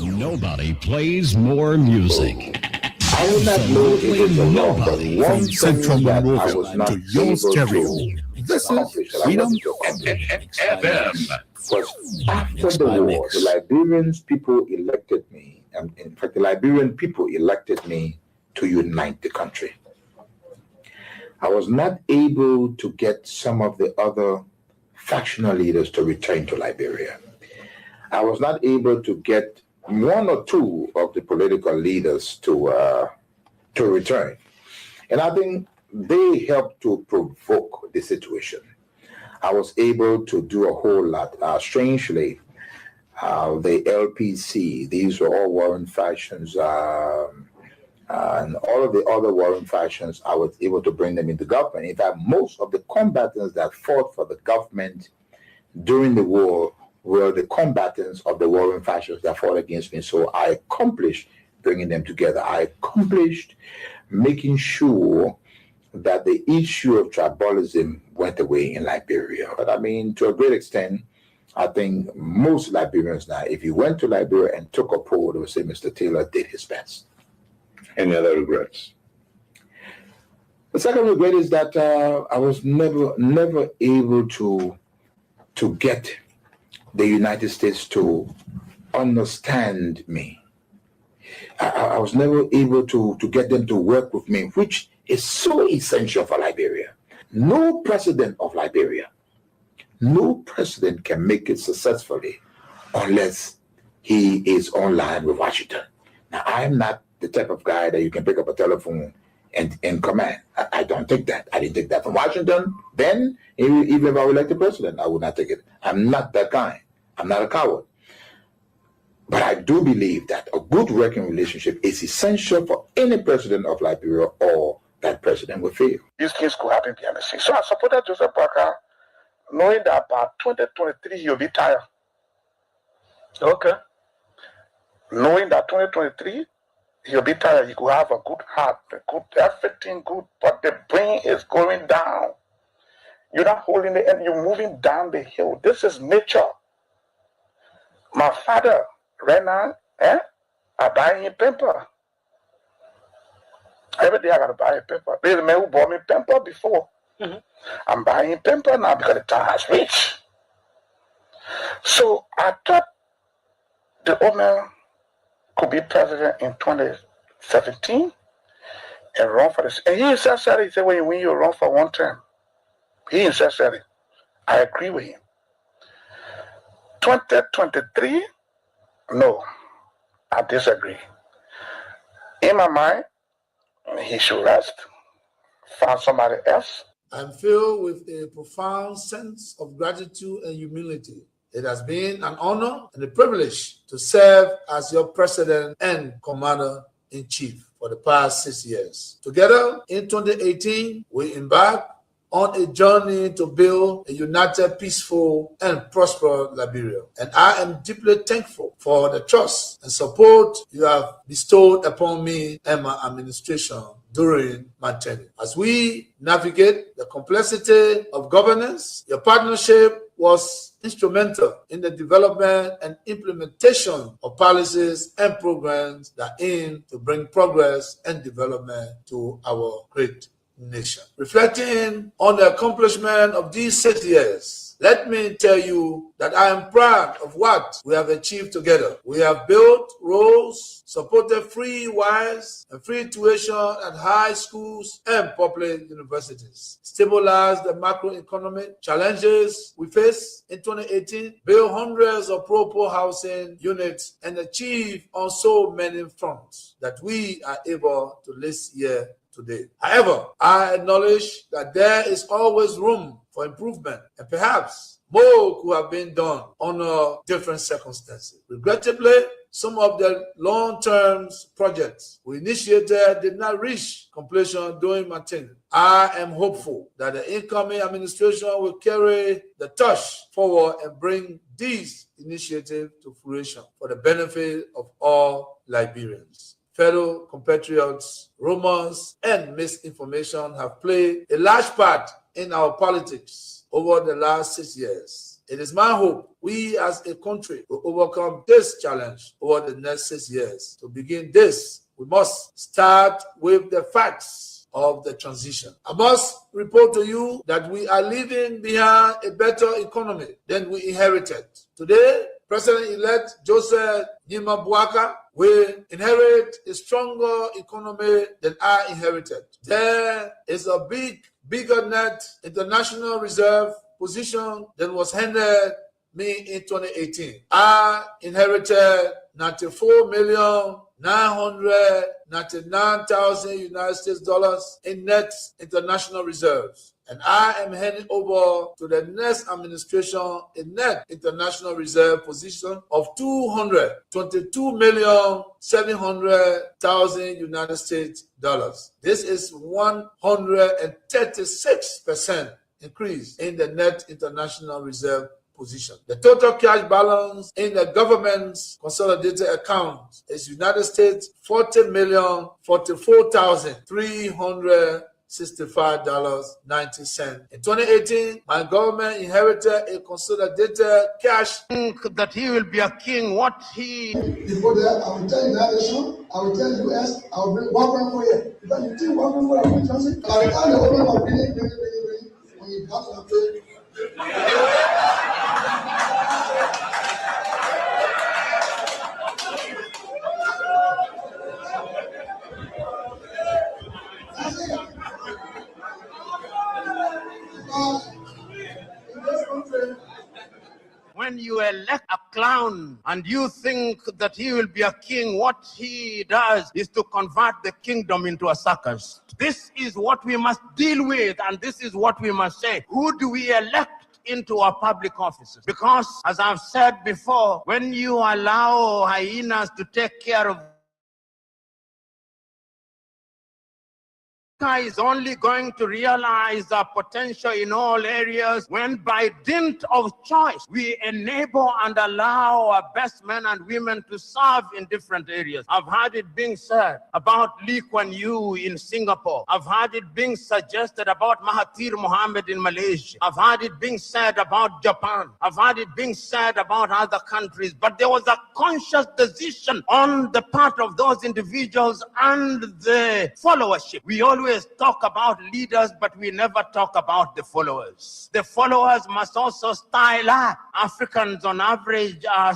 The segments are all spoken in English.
Nobody plays more music. I would not know it was a wrong, but Nobody one from thing Central that I Monrovia was not to your able stereo. to This is accomplish, that I Freedom wanted to accomplish, FM. was after Mix the by war, mix. the Liberian people elected me, and in fact, the Liberian people elected me to unite the country. I was not able to get some of the other factional leaders to return to Liberia. I was not able to get one or two of the political leaders to return. And I think they helped to provoke the situation. I was able to do a whole lot. Strangely, the LPC, these were all warring factions, and all of the other warring factions, I was able to bring them into government. In fact, most of the combatants that fought for the government during the war were the combatants of the warring factions that fought against me. So I accomplished bringing them together. I accomplished making sure that the issue of tribalism went away in Liberia. But I mean, to a great extent, I think most Liberians now, if you went to Liberia and took a poll, they would say Mr. Taylor did his best. Any other regrets? The second regret is that I was never able to get the United States to understand me. I was never able to get them to work with me, which is so essential for Liberia. No president of Liberia, no president can make it successfully unless he is online with Washington. Now, I'm not the type of guy that you can pick up a telephone and command. I don't take that. I didn't take that from Washington. Then, even if I were elected president, I would not take it. I'm not that kind. I'm not a coward. But I do believe that a good working relationship is essential for any president of Liberia, or that president will fail. These things could happen behind the scenes. So I supported Joseph Boakai, knowing that by 2023 he'll be tired. Okay. Knowing that 2023 he'll be tired, he could have a good heart, everything good, but the brain is going down. You're not holding the end, you're moving down the hill. This is nature. My father, right now, I buy him pamper. Every day I gotta buy a pamper. There's a man who bought me pamper before. Mm-hmm. I'm buying pamper now because the time has reached. So I thought the old man could be president in 2017 and run for this. And he said, he said, when you run for one term, he said it. I agree with him. 2023, no, I disagree. In my mind, he should rest, find somebody else. I'm filled with a profound sense of gratitude and humility. It has been an honor and a privilege to serve as your president and commander-in-chief for the past 6 years. Together, in 2018, we embarked on a journey to build a united, peaceful, and prosperous Liberia. And I am deeply thankful for the trust and support you have bestowed upon me and my administration during my tenure. As we navigate the complexity of governance, your partnership was instrumental in the development and implementation of policies and programs that aim to bring progress and development to our great nation. Reflecting on the accomplishment of these 6 years, let me tell you that I am proud of what we have achieved together. We have built roads, supported free wires and free tuition at high schools and public universities, stabilized the macroeconomic challenges we face in 2018, built hundreds of pro-poor housing units, and achieved on so many fronts that we are able to list here today. However, I acknowledge that there is always room for improvement, and perhaps more could have been done under different circumstances. Regrettably, some of the long-term projects we initiated did not reach completion during my tenure. I am hopeful that the incoming administration will carry the torch forward and bring these initiatives to fruition for the benefit of all Liberians. Fellow compatriots, rumors and misinformation have played a large part in our politics over the last 6 years. It is my hope we as a country will overcome this challenge over the next 6 years. To begin this, we must start with the facts of the transition. I must report to you that we are leaving behind a better economy than we inherited. Today, President-elect Joseph Nima Bouaka will inherit a stronger economy than I inherited. There is a bigger net international reserve position than was handed me in 2018. I inherited 94,999,000 United States dollars in net international reserves. And I am handing over to the next administration a net international reserve position of 222,700,000 United States dollars. This is 136% increase in the net international reserve position. The total cash balance in the government's consolidated account is United States $40,044,365.90. In 2018, my government inherited a consolidated cash. That he will be a king, what he... Before that, I will tell you that nation, I will tell you US, I will bring 1 for you. Because you think 1 for you, transit. I will tell you what when you come to the When you elect a clown and you think that he will be a king, what he does is to convert the kingdom into a circus. This is what we must deal with, and this is what we must say. Who do we elect into our public offices? Because, as I've said before, when you allow hyenas to take care of is only going to realize our potential in all areas when, by dint of choice, we enable and allow our best men and women to serve in different areas. I've heard it being said about Lee Kuan Yew in Singapore. I've heard it being suggested about Mahathir Mohamad in Malaysia. I've heard it being said about Japan. I've heard it being said about other countries. But there was a conscious decision on the part of those individuals and the followership. We always talk about leaders, but we never talk about the followers. The followers must also style up. Africans on average are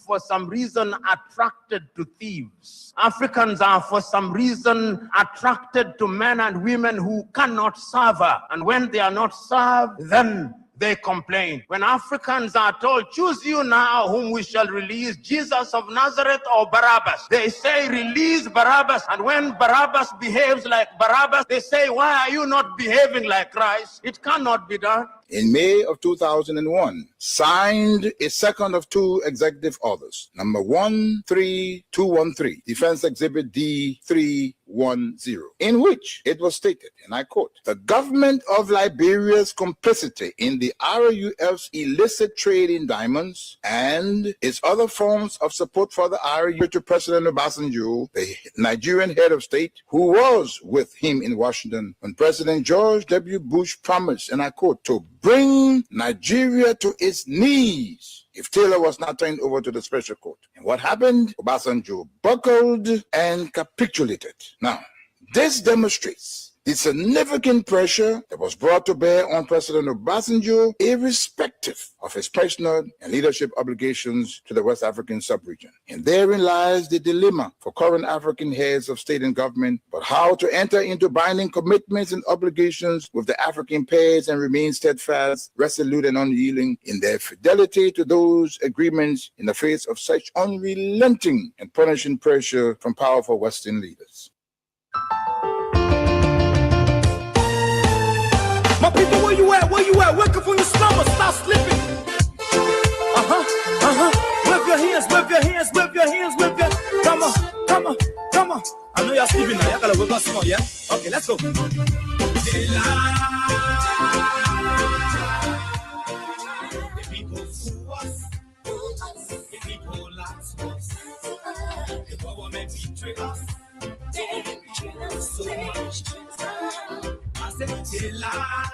for some reason attracted to thieves. Africans are for some reason attracted to men and women who cannot serve her. And when they are not served, then they complain. When Africans are told, choose you now whom we shall release, Jesus of Nazareth or Barabbas, they say, release Barabbas. And when Barabbas behaves like Barabbas, they say, why are you not behaving like Christ? It cannot be done. In May of 2001, signed a second of 2 executive orders, number 13213, Defense Exhibit D310, in which it was stated, and I quote, the government of Liberia's complicity in the RUF's illicit trade in diamonds and its other forms of support for the RUF to President Obasanjo, the Nigerian head of state, who was with him in Washington when President George W. Bush promised, and I quote, to bring Nigeria to its knees if Taylor was not turned over to the special court. And what happened? Obasanjo buckled and capitulated. Now, this demonstrates the significant pressure that was brought to bear on President Obasanjo, irrespective of his personal and leadership obligations to the West African sub-region. And therein lies the dilemma for current African heads of state and government, but how to enter into binding commitments and obligations with the African pairs and remain steadfast, resolute, and unyielding in their fidelity to those agreements in the face of such unrelenting and punishing pressure from powerful Western leaders. My people, where you at? Where you at? Wake up from your slumber, stop slipping. Wave your hands, wave your hands, wave your hands. I know you're sleeping now. You gotta wake up small, yeah? Okay, let's go. The people fool us. The people lie to us. The government betray us. So much. I said they lie.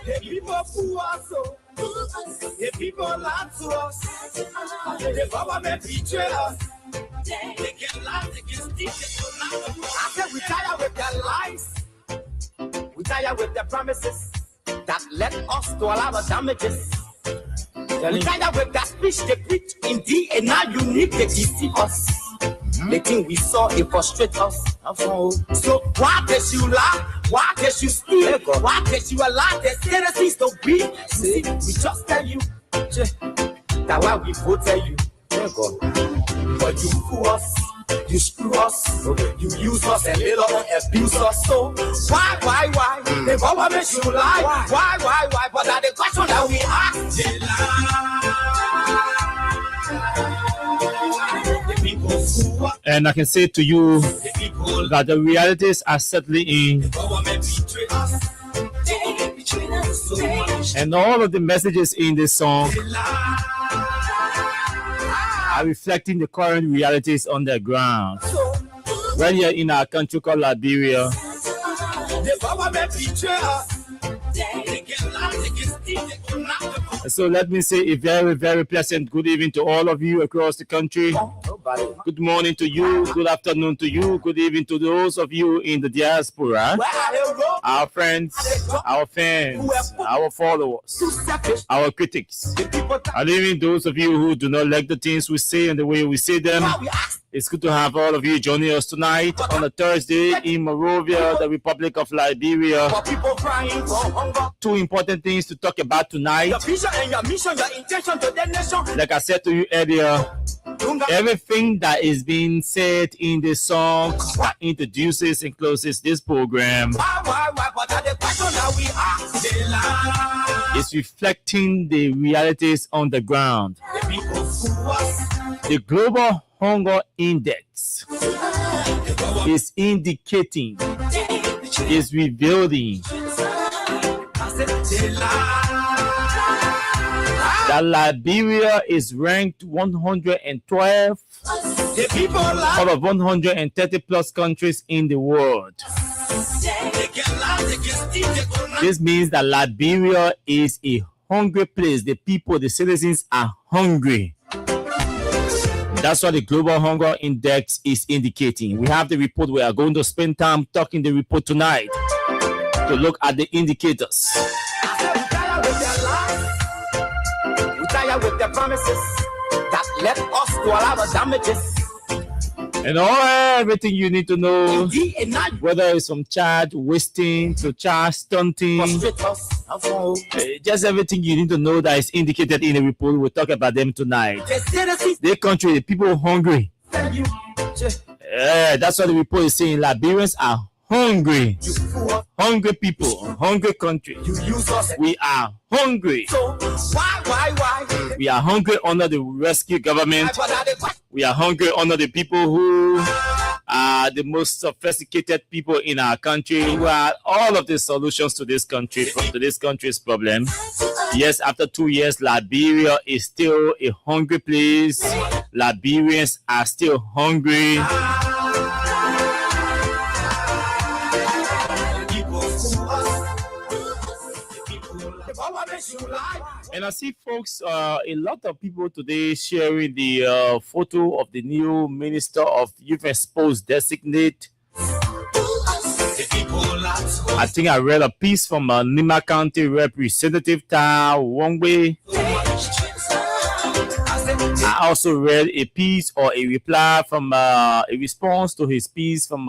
The people fool us. The people lie to us. The government betray us. They can lie, they can steal, they can lie. I said we tired with their lies. We tired with their promises that led us to a lot of damages. We tired with that speech they preach in DNA unique, they deceive us. The thing we saw, it frustrates us. So why did you lie? Why did you steal? Why did you allow the citizens to be? See, we just tell you that why we voted you. But you fool us, you screw us, you use us and later on abuse us. So why? The government should lie. Why? But that's the question that we ask. They lie. The people fool us. And I can say to you that the realities are settling in. The government betray us. They betray us so much. And all of the messages in this song They lie. are reflecting the current realities on the ground. Right here in our country called Liberia, The government betray us. They can lie, they can steal, they can lie. so let me say a very, very pleasant good evening to all of you across the country. Good morning to you, good afternoon to you, good evening to those of you in the diaspora, our friends, our fans, our followers, our critics, and even those of you who do not like the things we say and the way we say them. It's good to have all of you joining us tonight on a Thursday in Monrovia, the Republic of Liberia. People crying for hunger. Two important things to talk about tonight. Your vision and your mission, your intention to the nation. Like I said to you earlier, everything that is being said in the song that introduces and closes this program Why? But that's the question that we ask. They lie. is reflecting the realities on the ground. The people fool us. The Global Hunger Index is indicating, is revealing I said they lie. that Liberia is ranked 112 The people lie. out of 130 plus countries in the world. They can lie, they can steal, they can lie. This means that Liberia is a hungry place. The people, the citizens are hungry. That's what the Global Hunger Index is indicating. We have the report. We are going to spend time talking the report tonight to look at the indicators. I said we tired with their lies. We tired with their promises that led us to a lot of damages. And everything you need to know, DNA whether it's from child wasting to child stunting, frustrate us. just everything you need to know that is indicated in the report. We'll talk about them tonight. The citizens The country, the people hungry. tell you, That's what the report is saying. Liberians are hungry. you fool us, Hungry people, hungry country. you use us. We are hungry. So why? We are hungry under the rescue government. But that's the question. We are hungry under the people who are the most sophisticated people in our country, who are all of the solutions to this country, to this country's problem. Yes, after 2 years, Liberia is still a hungry place. Liberians are still hungry. People fool us. The government should lie. And I see, folks, a lot of people today sharing the photo of the new Minister of Youth and Sports designate. The people lie to us. I think I read a piece from Nima County Representative Ta Wongwe. I also read a piece or a reply from a response to his piece from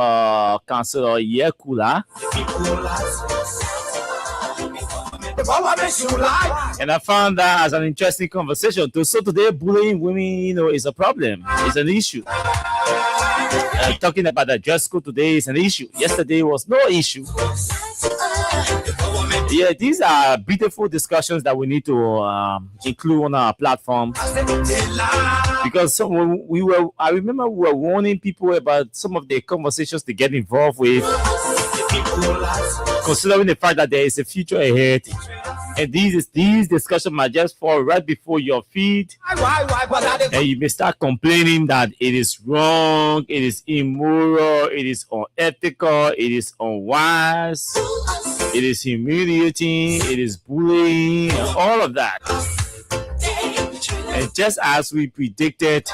Councillor Yekula. The government should lie. And I found that as an interesting conversation too. So today, bullying women, is a problem. It's an issue. Talking about the dress code today is an issue. Yesterday was no issue. Yeah, these are beautiful discussions that we need to include on our platform, because I remember we were warning people about some of the conversations they get involved with, considering the fact that there is a future ahead. And these discussions might just fall right before your feet, and you may start complaining that it is wrong, it is immoral, it is unethical, it is unwise, it is humiliating, it is bullying, and all of that. And just as we predicted,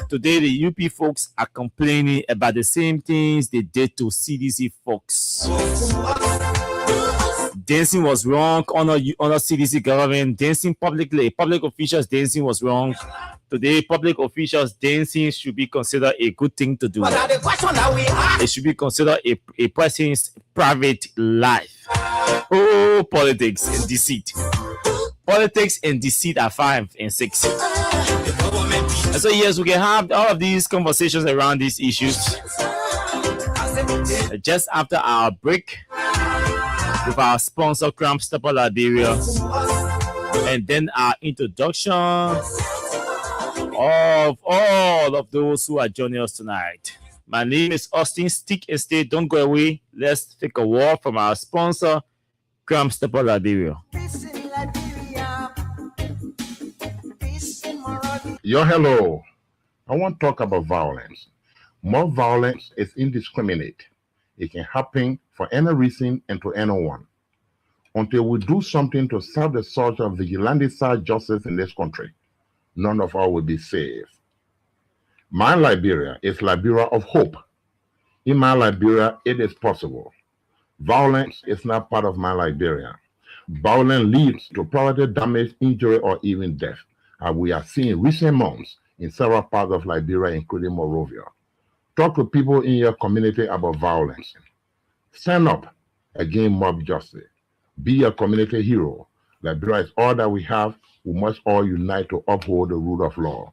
today the UP folks are complaining about the same things they did to CDC folks. Dancing was wrong under CDC government. Dancing publicly, public officials dancing was wrong. Today, public officials dancing should be considered a good thing to do. It should be considered a person's private life. Oh, politics and deceit. Politics and deceit are 5 and 6. And so yes, we can have all of these conversations around these issues just after our break with our sponsor, Cram Stopper Liberia, and then our introduction of all of those who are joining us tonight. My name is Austin. Stick and stay. Don't go away. Let's take a walk from our sponsor, Cram Stopper Liberia. Yo, hello. I want to talk about violence. More violence is indiscriminate. It can happen for any reason and to anyone. Until we do something to serve the source of vigilante-style justice in this country, none of us will be safe. My Liberia is Liberia of hope. In my Liberia, it is possible. Violence is not part of my Liberia. Violence leads to property damage, injury, or even death, as we are seeing recent months in several parts of Liberia, including Monrovia. Talk to people in your community about violence. Stand up against mob justice. Be a community hero. Liberia is all that we have. We must all unite to uphold the rule of law.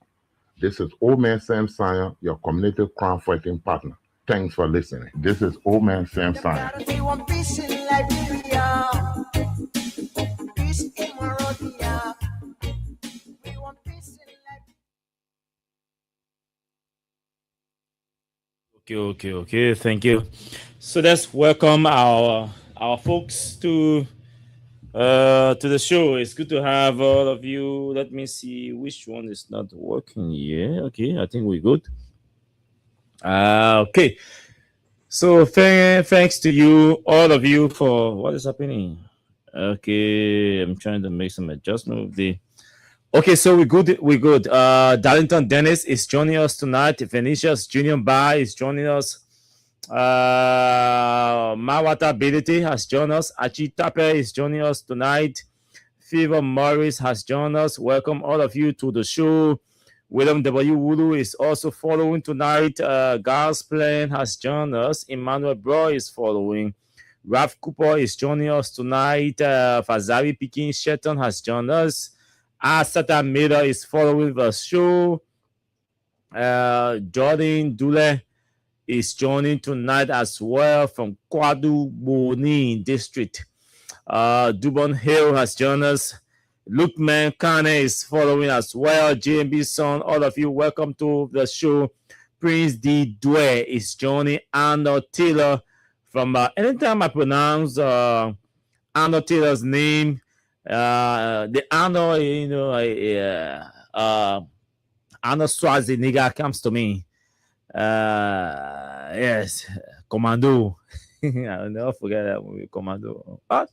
This is Old Man Sam Sanya, your community crime fighting partner. Thanks for listening. This is Old Man Sam Sanya. Okay. Thank you. So let's welcome our folks to the show. It's good to have all of you. Let me see which one is not working here. Okay, I think we're good. Okay. So thanks to you, all of you, for what is happening. Okay, I'm trying to make some adjustment with the. Okay, so we're good. Darlington Dennis is joining us tonight. Venetia's Junior Bar is joining us. Mawata Bility has joined us. Achi Tape is joining us tonight. Fever Morris has joined us. Welcome all of you to the show. William W. Wulu is also following tonight. Gars Plan has joined us. Emmanuel Bro is following. Ralph Cooper is joining us tonight. Fazari Pikin Shetton has joined us. Asata Miller is following the show. Jordan Dule is joining tonight as well from Kwadu Boni District. Dubon Hill has joined us. Lukeman Kane is following as well. JMB Son, all of you, welcome to the show. Prince D. Dwe is joining. Arnold Taylor from anytime I pronounce Arnold Taylor's name, the Arnold, Arnold Schwarzenegger comes to me. Yes, Commando. I'll never forget that movie, Commando. But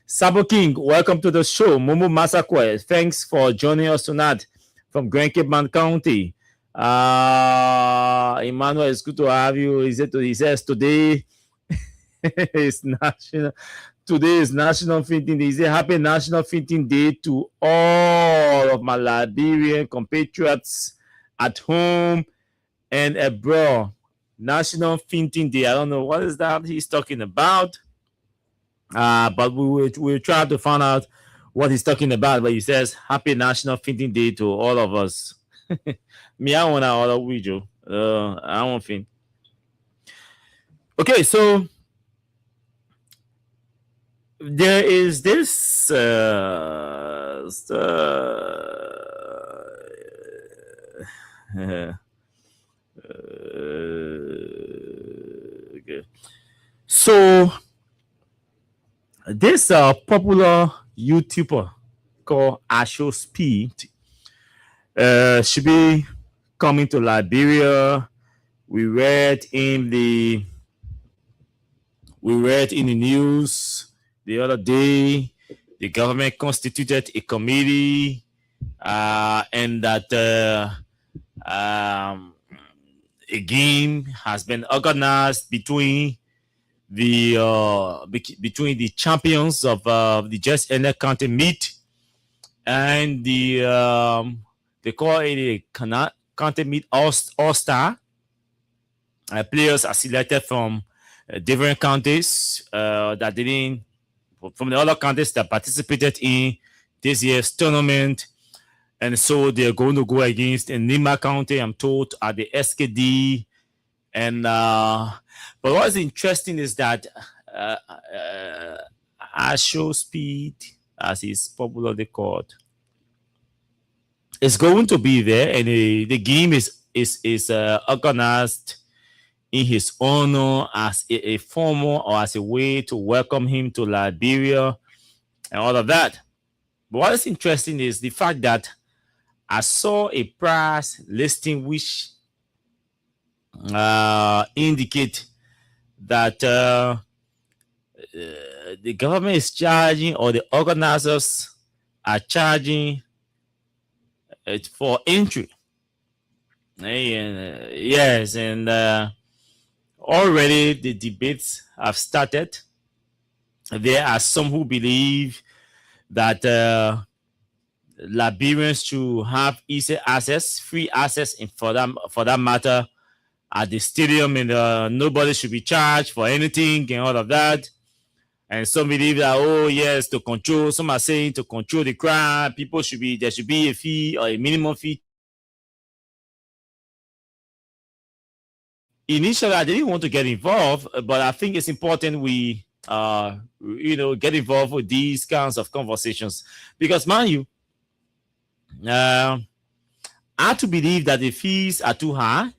Sabo King, welcome to the show. Mumu Masakwe, thanks for joining us tonight from Grand Cape Man County. Emmanuel, it's good to have you. He says today is National Fainting Day. He said happy National Fainting Day to all of my Liberian compatriots at home and abroad. National Fainting Day. I don't know what is that he's talking about. But we'll try to find out what he's talking about. But he says happy National Fainting Day to all of us. Me, I want to order video. I won't faint. Okay, so there is this okay. So this popular YouTuber called Asho Speed should be coming to Liberia. We read in the news the other day the government constituted a committee and that a game has been organized between the champions of the Just Ended County Meet and the they call it a County Meet All-Star. Players are selected from different counties that didn't, from the other counties that participated in this year's tournament. And so they're going to go against in Nima County, I'm told, at the SKD. And but what's interesting is that Asho Speed, as he's popularly called, is going to be there, and the game is organized in his honor as a formal or as a way to welcome him to Liberia and all of that. But what is interesting is the fact that I saw a price listing which indicate that the government is charging, or the organizers are charging it for entry. Yes, and already the debates have started. There are some who believe that Liberians should have easy access, free access, and for that matter, at the stadium, and nobody should be charged for anything and all of that. And some believe that, oh yes, to control. Some are saying to control the crowd, there should be a fee or a minimum fee. Initially, I didn't want to get involved, but I think it's important we get involved with these kinds of conversations, because, mind you, I have to believe that the fees are too high.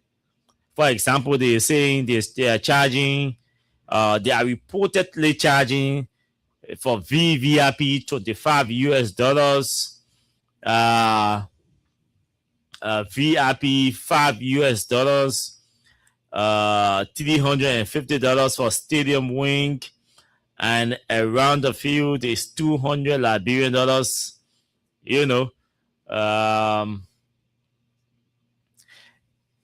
For example, they are saying they are charging, they are reportedly charging for VVIP $25 US, VIP $5 US, $350 for stadium wing, and around the field is 200 Liberian dollars.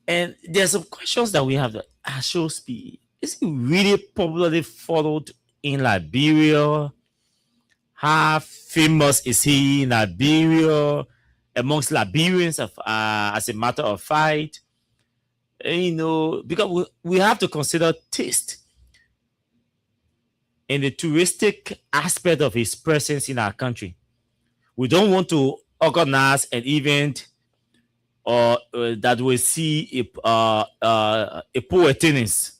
And there's some questions that we have. Asho Speed, is he really popularly followed in Liberia? How famous is he in Liberia amongst Liberians as a matter of fact? Because we have to consider taste in the touristic aspect of his presence in our country. We don't want to organize an event or that will see a poor tennis.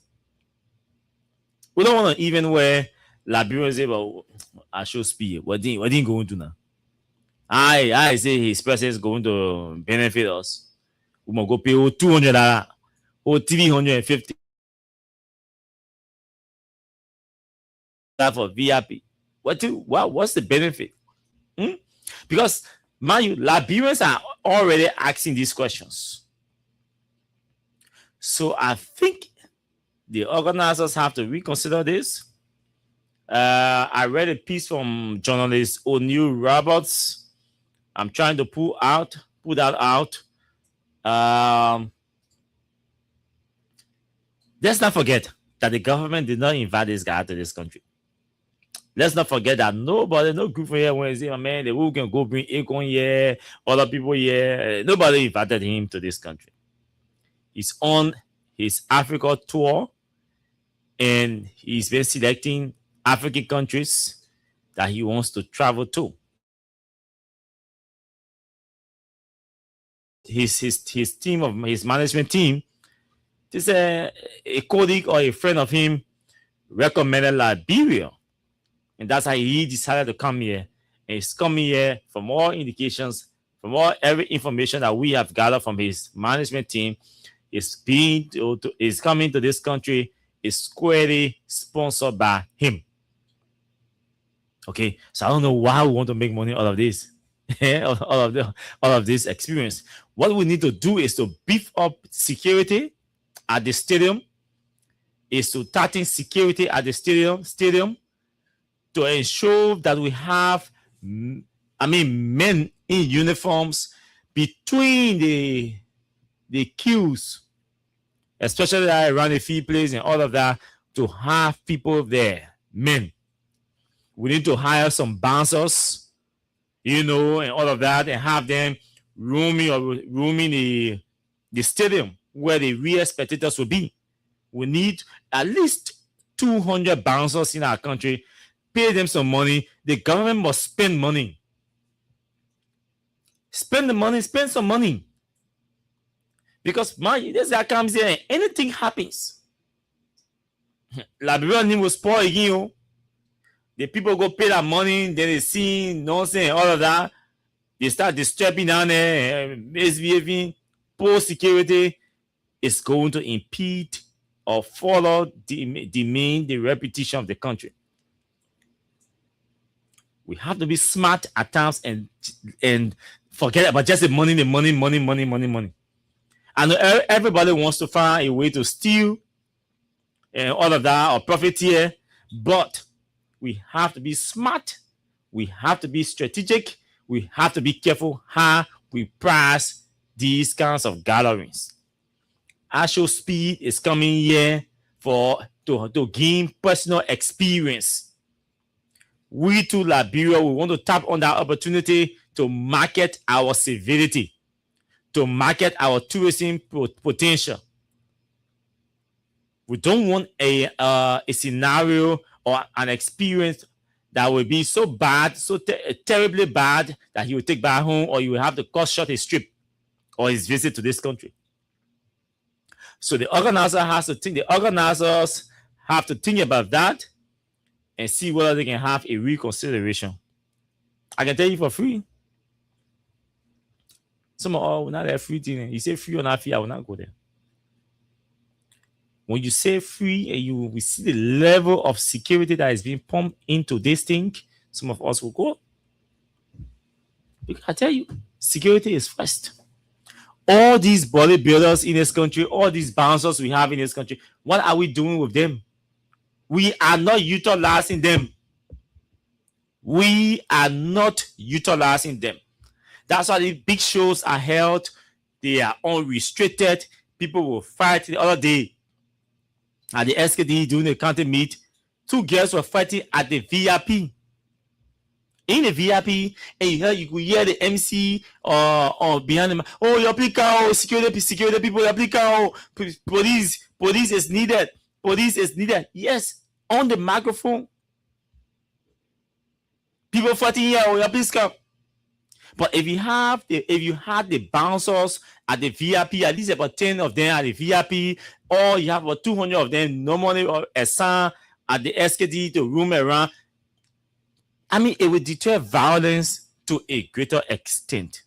We don't want to even where Liberians say, well, Asho Speed, what didn't go into now? I say his presence is going to benefit us. We must go pay $200 or $350 for VIP. What's the benefit? Because, mind you, Liberians are already asking these questions. So I think the organizers have to reconsider this. I read a piece from journalist O'Neill Roberts. I'm trying to pull that out. Let's not forget that the government did not invite this guy to this country. Let's not forget that no group from here when say, man, they can go bring Akon here, other people here. Nobody invited him to this country. He's on his Africa tour, and he's been selecting African countries that he wants to travel to. His team, his management team, this a colleague or a friend of him recommended Liberia. And that's how he decided to come here. And he's coming here from all indications, from all every information that we have gathered from his management team. Is coming to this country is squarely sponsored by him. Okay, so I don't know why we want to make money out of this, all of this experience. What we need to do is to beef up security at the stadium, is to tighten security at the stadium to ensure that we have, men in uniforms between the queues, especially around the field place and all of that, to have people there, men. We need to hire some bouncers, and all of that, and have them roaming the stadium where the real spectators will be. We need at least 200 bouncers in our country. Pay them some money. The government must spend money. Spend the money, spend some money. Because this guy comes here and anything happens. Liberia name will spoil again. The people go pay that money, then they see nonsense, all of that. They start disturbing down there, misbehaving. Poor security is going to impede or follow the reputation of the country. We have to be smart at times and forget about just the money. I know everybody wants to find a way to steal and all of that or profiteer, but we have to be smart. We have to be strategic. We have to be careful how we price these kinds of gatherings. Actual Speed is coming here to gain personal experience. We to Liberia, we want to tap on that opportunity to market our civility, to market our tourism potential. We don't want a scenario or an experience that will be so bad, so terribly bad that he will take back home, or you will have to cut short his trip or his visit to this country. So the organizers have to think about that and see whether they can have a reconsideration. I can tell you for free. Some will not have free thing. You say free or not free, I will not go there. When you say free and we see the level of security that is being pumped into this thing, some of us will go. Because I tell you, security is first. All these bodybuilders in this country, all these bouncers we have in this country, what are we doing with them? We are not utilizing them. We are not utilizing them. That's why the big shows are held. They are unrestricted. People will fight. The other day at the SKD during the county meet, 2 girls were fighting at the VIP. In the VIP, and you could hear the MC or behind them. Oh, your applica, security people, your applica, police is needed. Police is needed. Yes, on the microphone. People fighting here, oh, your applica. But if you had the bouncers at the VIP, at least about 10 of them at the VIP, or you have about 200 of them normally or assigned at the SKD to roam around, I mean, it will deter violence to a greater extent.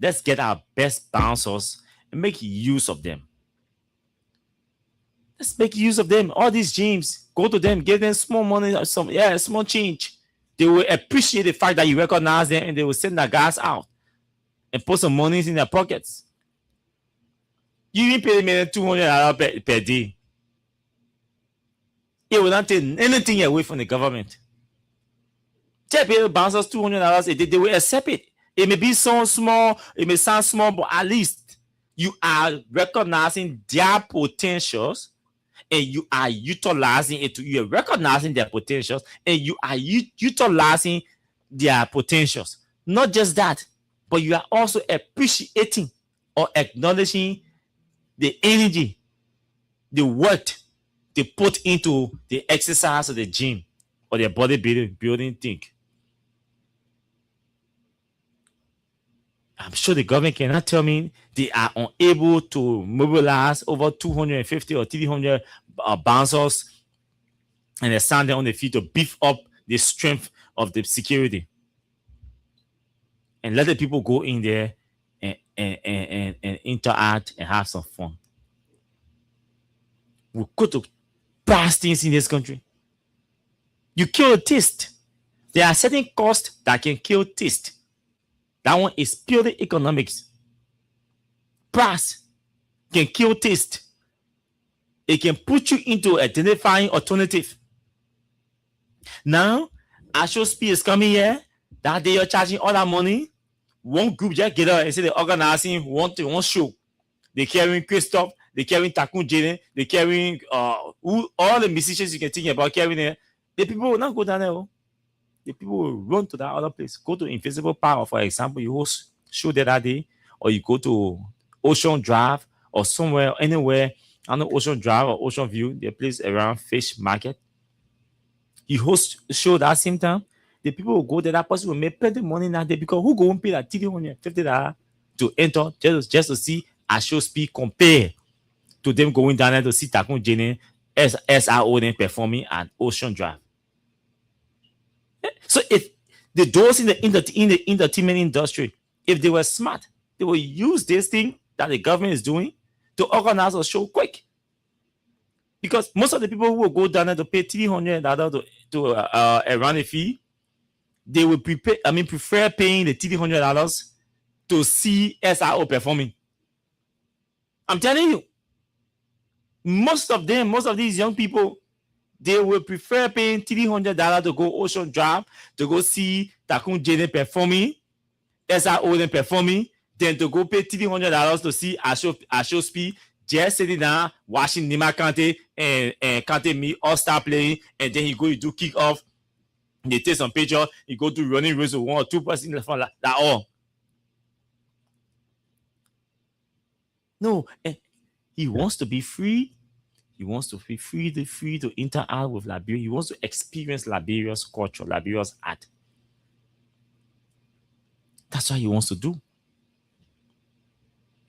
Let's get our best bouncers and make use of them. Let's make use of them. All these gyms, go to them, give them small money, small change. They will appreciate the fact that you recognize them, and they will send their guys out and put some money in their pockets. You even pay them $200 per day. It will not take anything away from the government. Tell people bouncers $200 a day, they will accept it. It may be so small, it may sound small, but at least you are recognizing their potentials and you are utilizing it. You are recognizing their potentials and you are utilizing their potentials. Not just that, but you are also appreciating or acknowledging the energy, the work they put into the exercise of the gym or their bodybuilding thing. I'm sure the government cannot tell me they are unable to mobilize over 250 or 300 bouncers and they stand there on the feet to beef up the strength of the security. And let the people go in there and interact and have some fun. We go to pass things in this country. You kill a taste. There are certain costs that can kill taste. That one is purely economics. Price can kill taste. It can put you into identifying alternative. Now, Ashospeed is coming here. That day you're charging all that money. One group just get up and say they're organizing one show. They're carrying Christoph, they're carrying Takun Jane, they're carrying all the musicians you can think about carrying there. The people will not go down there. Oh. The people will run to that other place. Go to Invisible Power, for example. You host show there that day, or you go to Ocean Drive or somewhere, anywhere. I know Ocean Drive or Ocean View, the place around Fish Market. You host show that same time. The people will go there. That person will make plenty of money that day because who go and pay that $350 to enter just to see Ashospeed compare to them going down there to see Takun Jene SRO then performing at Ocean Drive. So if the those in the entertainment industry, if they were smart, they will use this thing that the government is doing to organize a show quick. Because most of the people who will go down there to pay $300 to run a fee, they will prefer paying the $300 to see SRO performing. I'm telling you, most of these young people, they will prefer paying $300 to go Ocean Drive to go see Takun Jene performing, SRO then performing, than to go pay $300 to see Ashospeed just sitting down watching Nima Kante and Kante me all star playing, and then you do kick off. They take some picture, you go to running race with 1 or 2 person in the front, that all. No, he wants to be free. He wants to be free to interact with Liberia. He wants to experience Liberia's culture, Liberia's art. That's what he wants to do.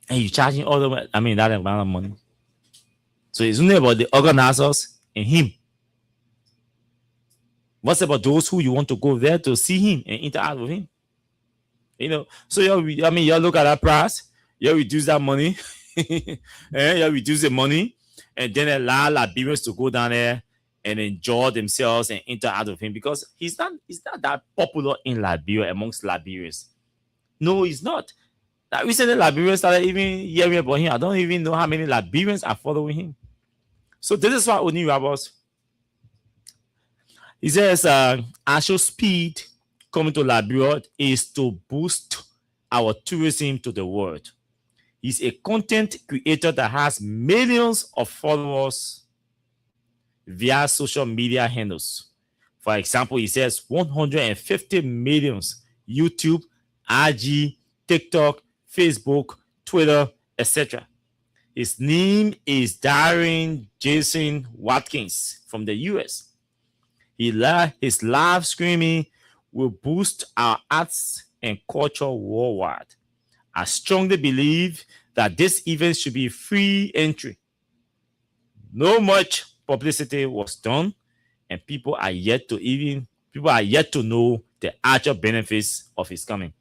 And you're charging all that amount of money. So it's only about the organizers and him. What's about those who you want to go there to see him and interact with him? So you look at that price, you reduce that money, you reduce the money, and then allow Liberians to go down there and enjoy themselves and interact with him, because he's not that popular in Liberia amongst Liberians. No, he's not. Recently, Liberians started even hearing about him. I don't even know how many Liberians are following him. So this is what Oni Rabos. He says, Ashospeed coming to Liberia is to boost our tourism to the world. He's a content creator that has millions of followers via social media handles. For example, he says 150 millions YouTube, IG, TikTok, Facebook, Twitter, etc. His name is Darren Jason Watkins from the US. His live streaming will boost our arts and culture worldwide. I strongly believe that this event should be free entry. No much publicity was done, and people are yet to know the actual benefits of his coming.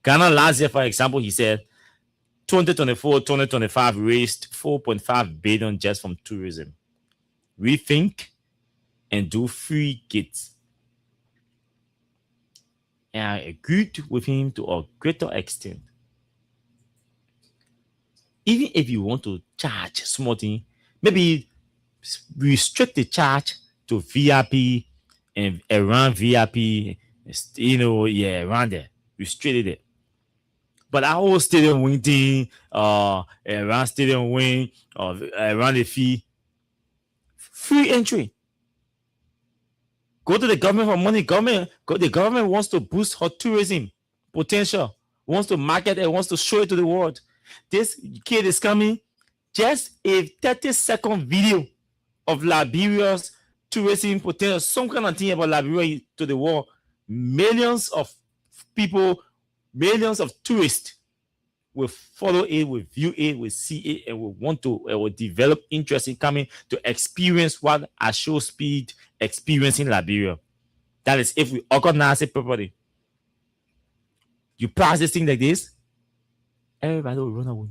Ghana last year, for example, he said 2024-2025 raised $4.5 billion just from tourism. Rethink and do free gigs. And I agreed with him to a greater extent. Even if you want to charge small thing, maybe restrict the charge to VIP and around VIP, around there. Restrict it. But our whole stadium wing thing, around stadium wing, or around the fee, free entry. Go to the government for money. The government wants to boost her tourism potential, wants to market it, wants to show it to the world. This kid is coming. Just a 30-second video of Liberia's tourism potential, some kind of thing about Liberia to the world. Millions of people, millions of tourists will follow it, will view it, will see it, and will want to, will develop interest in coming to experience what Asho Speed experience in Liberia. That is, if we organize it properly. You practice things like this, everybody will run away.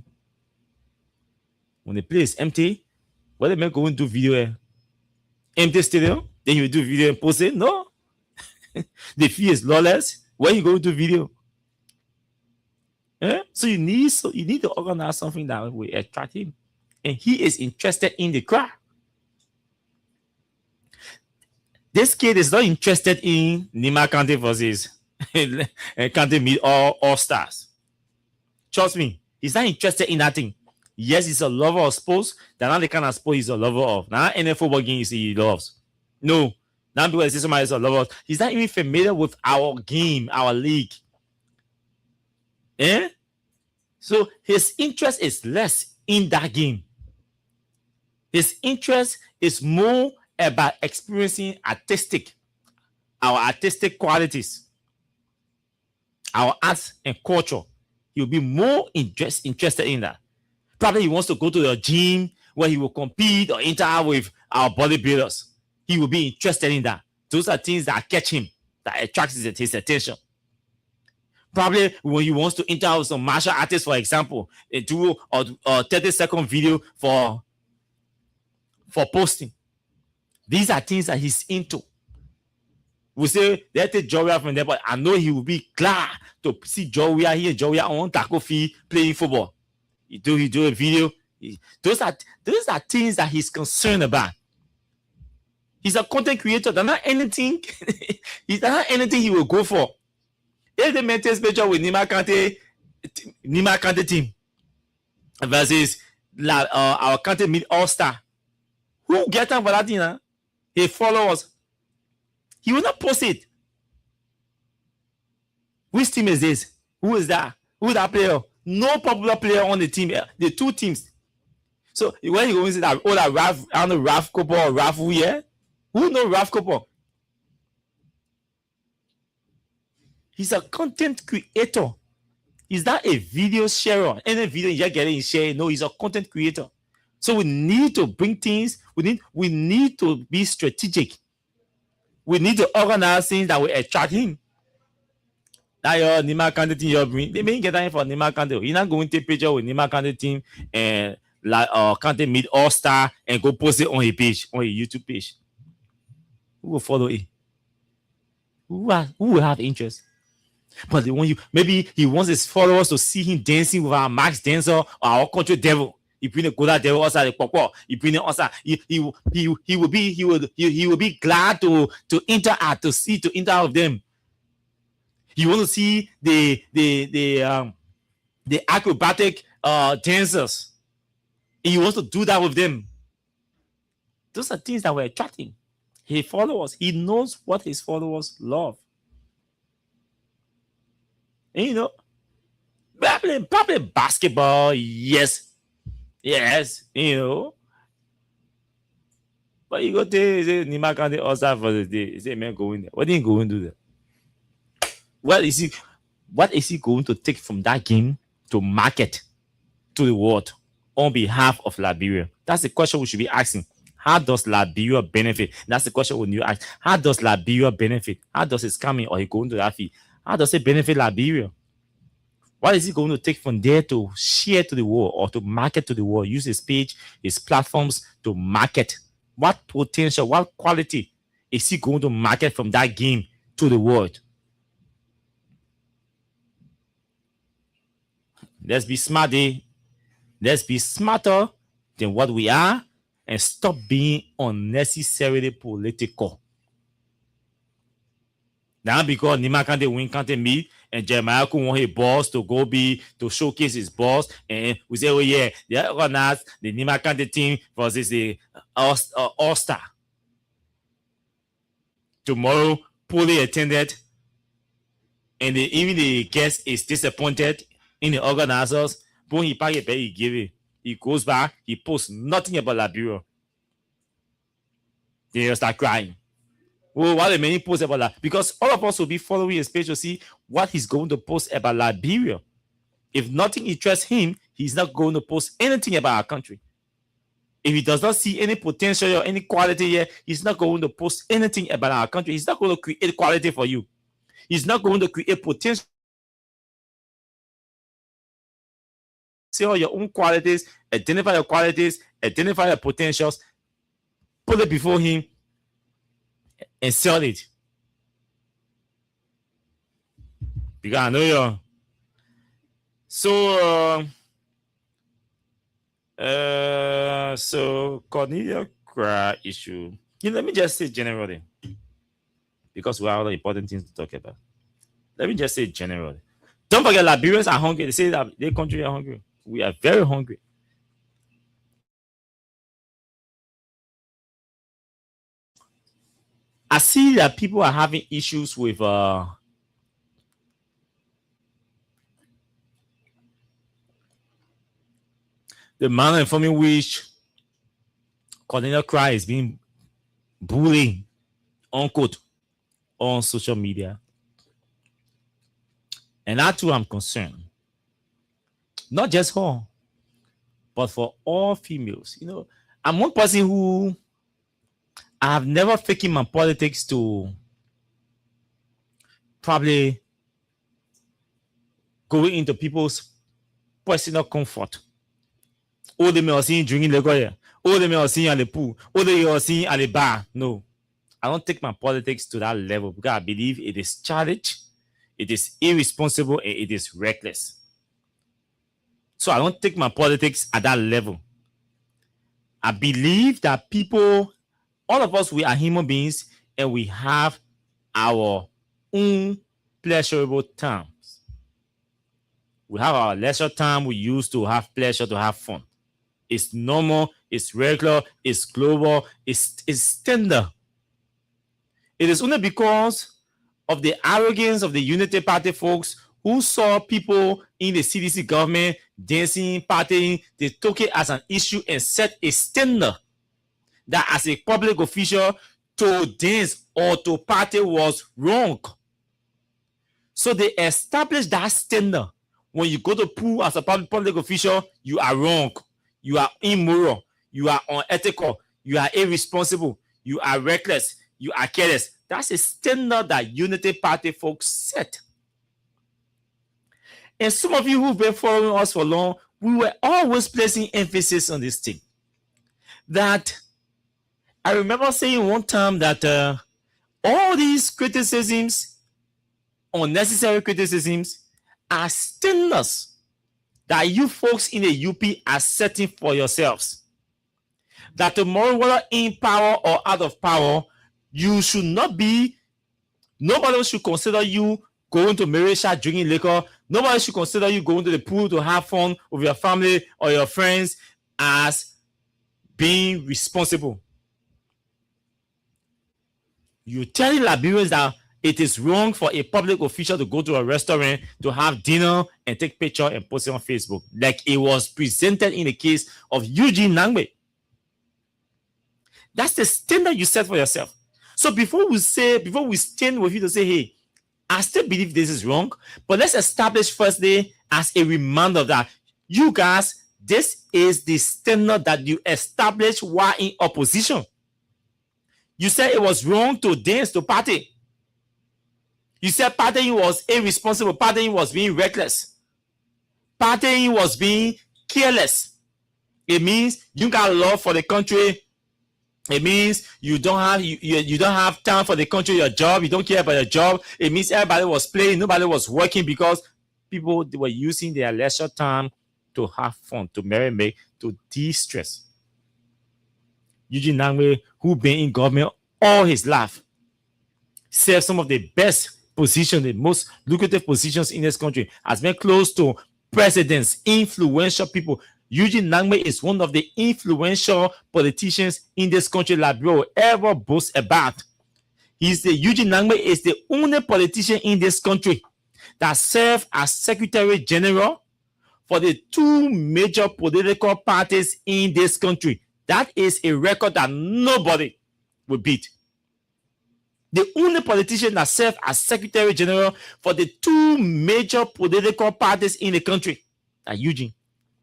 When the place is empty, what they make go and do video? Empty stadium, then you do video and post it? No. The fee is lawless. Where you go to video? So you need to organize something that will attract him, and he is interested in the crowd. This kid is not interested in Nima Kante versus Kante meet all stars. Trust me, he's not interested in that thing. Yes, he's a lover of sports. That's not the kind of sport he's a lover of. Not any football game you see he loves. No, not because somebody is a lover. He's not even familiar with our game, our league. So his interest is less in that game. His interest is more about experiencing our artistic qualities, our arts and culture. He'll be more interested in that. Probably he wants to go to the gym where he will compete or interact with our bodybuilders. He will be interested in that. Those are things that catch him, that attracts his attention. Probably when he wants to interact with some martial artists, for example, do a 30-second video for posting. These are things that he's into. We say, let's take Joria from there, but I know he will be glad to see Joria here, Joria on Taco Fee playing football. He do a video. Those are things that he's concerned about. He's a content creator. There's not anything. There's not anything he will go for. If they maintain picture with Nima Kante team versus our Kante Mid All-Star, who get time for that thing? Huh? He follows. He will not post it. Which team is this? Who is that? Who is that player? No popular player on the team. The two teams. So when you go and say that, Raf, I don't know, Raf Kopo or Raf who, yeah? Who know Raf Kopo? He's a content creator. He's not a video sharer. Any video you just get in share. No, he's a content creator. So we need to bring things. We need to be strategic. We need to organize things that will attract him. Now your Nima Kante team, they may get that for Nima Kante. You're not going to take picture with Nima Kante team and Kante Mid All-Star and go post it on his page, on his YouTube page. Who will follow it? Who will have interest? But when maybe he wants his followers to see him dancing with our Max Dancer or our country devil. He bring the Goda devil outside the Pokwa. He bring it outside. He will be glad to interact with them. You want to see the acrobatic dancers. He wants to do that with them. Those are things that were attracting his followers. He knows what his followers love. And probably basketball, yes, But you go there, say Nima Kante All-Star for the day. You say, man, go in there. What are you going to do there? What is he going to take from that game to market to the world on behalf of Liberia? That's the question we should be asking. How does Liberia benefit? That's the question we need to ask. How does Liberia benefit? How does it coming or he going to that fee? How does it benefit Liberia? What is he going to take from there to share to the world or to market to the world? Use his page, his platforms to market. What potential, what quality is he going to market from that game to the world? Let's be smart, Let's be smarter than what we are and stop being unnecessarily political. Now because Nima Kante win Kante meet and Jeremiah Ku want his boss to showcase his boss, and we say, oh yeah, they organized the Nima Kante team versus the All-Star. Tomorrow, poorly attended, and even the guest is disappointed in the organizers. When he pack it back, he give it. He goes back, he posts nothing about Liberia. They start crying. Well, why the many posts about that? Because all of us will be following his page to see what he's going to post about Liberia. If nothing interests him, he's not going to post anything about our country. If he does not see any potential or any quality here, he's not going to post anything about our country. He's not going to create quality for you. He's not going to create potential. See all your own qualities, identify your qualities, identify your potentials, put it before him, and sell it. Because I know you. So Cornelia Cry issue. Let me just say generally, because we have other important things to talk about. Let me just say generally. Don't forget, Liberians are hungry. They say that their country are hungry. We are very hungry. I see that people are having issues with the manner in which Cornelia Cry is being bullied, unquote, on social media. And that too, I'm concerned. Not just her, but for all females. You know, I'm one person who I have never taken my politics to probably going into people's personal comfort. All they may have seen drinking liquor, all they may have seen at the pool, all they may have seen at the bar. No, I don't take my politics to that level because I believe it is childish, it is irresponsible, and it is reckless. So I don't take my politics at that level. I believe that people, all of us, we are human beings and we have our own pleasurable times. We have our leisure time we use to have pleasure, to have fun. It's normal, it's regular, it's global, it's tender. It is only because of the arrogance of the Unity Party folks who saw people in the CDC government dancing, partying, they took it as an issue and set a standard that as a public official to dance or to party was wrong. So they established that standard. When you go to pool as a public official, you are wrong. You are immoral. You are unethical. You are irresponsible. You are reckless. You are careless. That's a standard that Unity Party folks set. And some of you who've been following us for long, we were always placing emphasis on this thing. That I remember saying one time that all these criticisms, unnecessary criticisms, are standards that you folks in the UP are setting for yourselves. That tomorrow, whether in power or out of power, you should not be, nobody should consider you going to Marisha drinking liquor. Nobody should consider you going to the pool to have fun with your family or your friends as being responsible. You tell Liberians that it is wrong for a public official to go to a restaurant to have dinner and take picture and post it on Facebook, like it was presented in the case of Eugene Nangbe. That's the standard you set for yourself. So before we stand with you to say, hey, I still believe this is wrong, but let's establish firstly as a reminder that you guys, this is the standard that you established while in opposition. You said it was wrong to dance, to party. You said partying was irresponsible, partying was being reckless, partying was being careless. It means you got love for the country. It means you don't have time for the country, your job. You don't care about your job. It means everybody was playing, nobody was working because people were using their leisure time to have fun, to merry-make, to de-stress. Eugene Nangbe, who been in government all his life, served some of the best positions, the most lucrative positions in this country, has been close to presidents, influential people. Eugene Nangbe is one of the influential politicians in this country Liberia will ever boast about. Eugene Nangbe is the only politician in this country that served as Secretary General for the two major political parties in this country. That is a record that nobody will beat. The only politician that served as Secretary General for the two major political parties in the country, Eugene.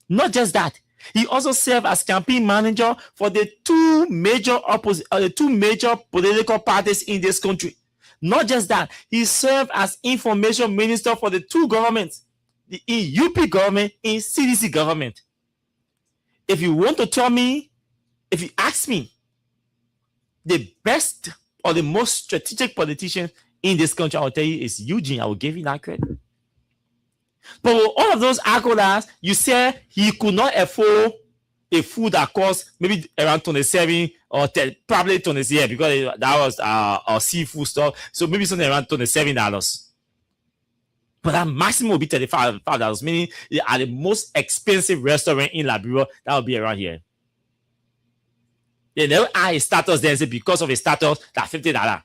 Not just that, he also served as campaign manager for the two major political parties in this country. Not just that, he served as information minister for the two governments, the UP government and CDC government. If you want to tell me, if you ask me, the best or the most strategic politician in this country, I will tell you is Eugene. I will give you that credit. But with all of those accolades, you say he could not afford a food that cost maybe around 27 or 10, probably 27, because that was our seafood stuff. So maybe something around $27. But that maximum will be $35, meaning at the most expensive restaurant in Liberia, that will be around here. They never add his status there and say because of his status, that's $50.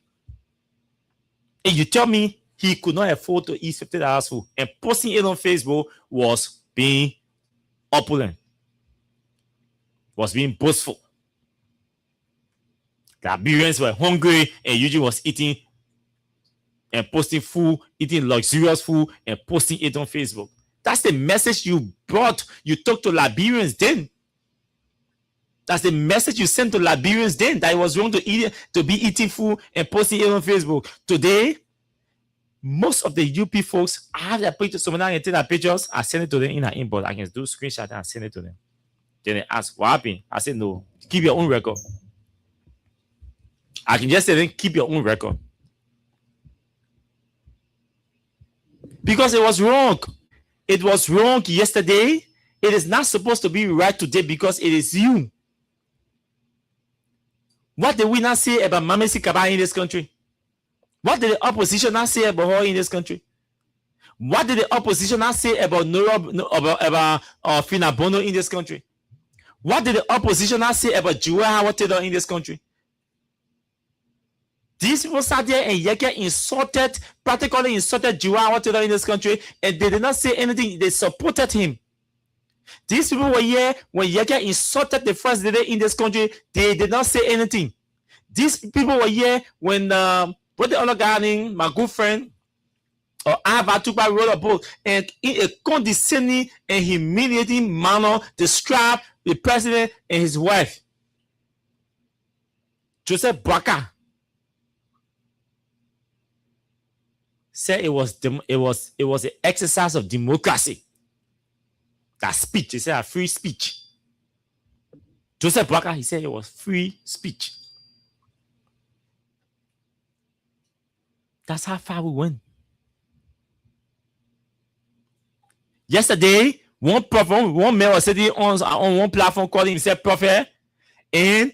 And you tell me he could not afford to eat $50 food, and posting it on Facebook was being opulent, was being boastful. The Liberians were hungry, and Eugene was eating and posting food, eating luxurious food, and posting it on Facebook. That's the message you brought. You talked to Liberians then. That's the message you sent to Liberians then, that it was wrong to be eating food and posting it on Facebook. Today, most of the UP folks, I have their pictures. So when I take their pictures, I send it to them in an inbox. I can do screenshot and send it to them. Then they ask, what happened? I said, no, keep your own record. I can just say, then keep your own record. Because it was wrong. It was wrong yesterday. It is not supposed to be right today because it is you. What did we not say about Mamesi Kaba in this country? What did the opposition not say about her in this country? What did the opposition not say about Fina Bono in this country? What did the opposition not say about Joel Howard Taylor in this country? These people sat there and Yeke practically insulted Joel Howard Taylor in this country, and they did not say anything. They supported him. These people were here when Yeke insulted the first lady in this country. They did not say anything. These people were here when what the other guy named my good friend or Avatuba wrote a book and in a condescending and humiliating manner described the president and his wife. Joseph Baka said it was an exercise of democracy. That speech, he said a free speech. Joseph Baka, he said it was free speech. That's how far we went. Yesterday, one man was sitting on one platform calling himself prophet, and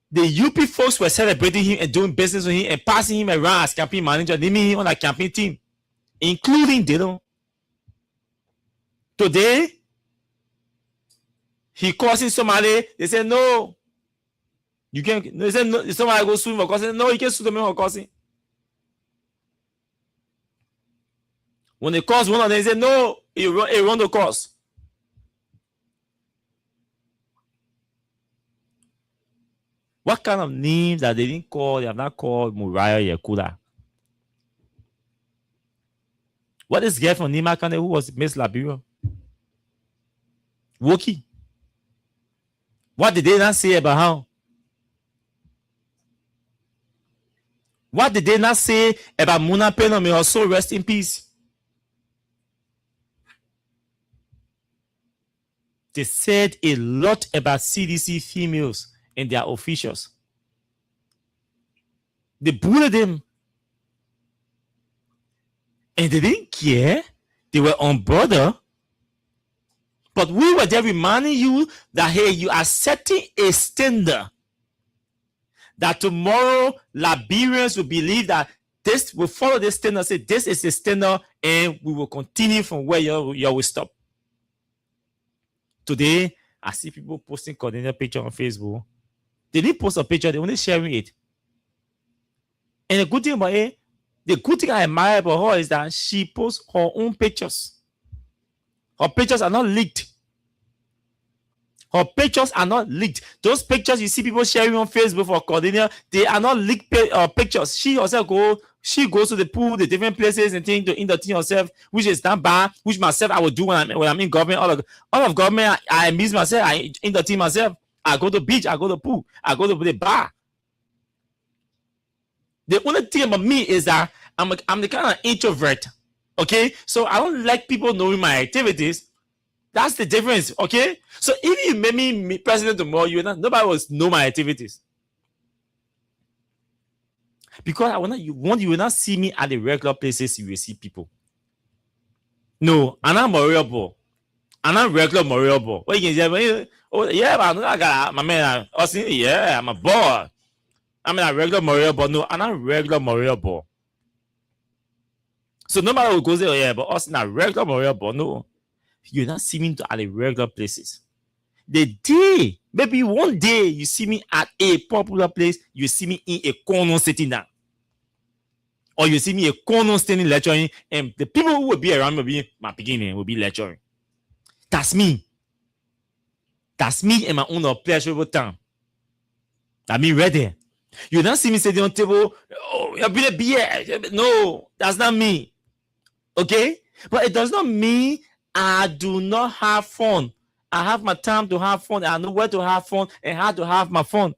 the UP folks were celebrating him and doing business with him and passing him around as campaign manager, naming him on a campaign team, including Dino. Today, he causing somebody. They said, no, you can't. They said, no, somebody go sue him for causing. No, you can't sue them for causing. When they cause one of them, they said, no, he run the cause. What kind of names that they didn't call? They have not called Muriah Yakuda. What is girl from Nima Kane who was Miss Liberia? Woki. What did they not say about her? What did they not say about Muna Peno? May her soul rest in peace. They said a lot about CDC females and their officials. They bullied them. And they didn't care. They were on border. But we were there reminding you that, hey, you are setting a standard. That tomorrow, Liberians will believe that this will follow this standard. Say, this is the standard, and we will continue from where you will stop. Today, I see people posting coordinated picture on Facebook. They didn't post a picture, they're only sharing it. And the good thing about it, the good thing I admire about her is that she posts her own pictures. Her pictures are not leaked. Her pictures are not leaked. Those pictures you see people sharing on Facebook for Cordelia, they are not leaked pictures. She herself goes to the pool, the different places and things to entertain herself, which is not bad. Which myself I will do when I'm in government. All of government, I amuse myself. I entertain myself. I go to the beach. I go to the pool. I go to the bar. The only thing about me is that I'm the kind of introvert. Okay, so I don't like people knowing my activities. That's the difference. Okay, so if you make me president tomorrow, nobody will know my activities because you will not see me at the regular places. You will see people. No, I'm not Moriabo. I'm not regular Moriabo. What you can say? Oh yeah, but I got my man. Yeah, I'm a boy. I'm a regular Moriabo. No, I'm not regular Moriabo. So nobody will go there. Oh, yeah, but us not regular Moriabo. No, you're not seeing me at the regular places. The day, maybe one day you see me at a popular place, you see me in a corner sitting down. Or you see me a corner standing lecturing, and the people who will be around me will be my beginning, will be lecturing. That's me. That's me in my own pleasurable time. I mean, right there. You don't see me sitting on the table, oh, you'll be a beer. No, that's not me. Okay? But it does not mean I do not have fun. I have my time to have fun. I know where to have fun and how to have my fun.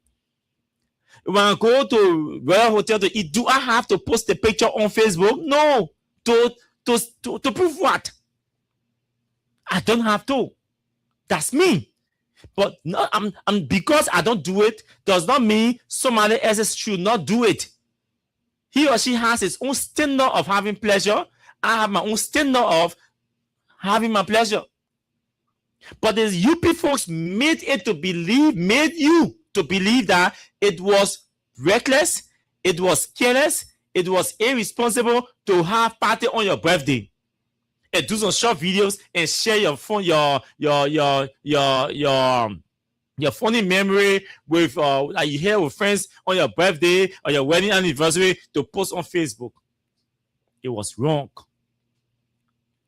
When I go to Royal Hotel to eat, do I have to post a picture on Facebook? No. To prove what? I don't have to. That's me. But no, I'm because I don't do it does not mean somebody else should not do it. He or she has his own standard of having pleasure. I have my own standard of having my pleasure. But the UP folks made you to believe that it was reckless, it was careless, it was irresponsible to have party on your birthday and do some short videos and share your phone, your funny memory with that you hear with friends on your birthday or your wedding anniversary to post on Facebook. It was wrong.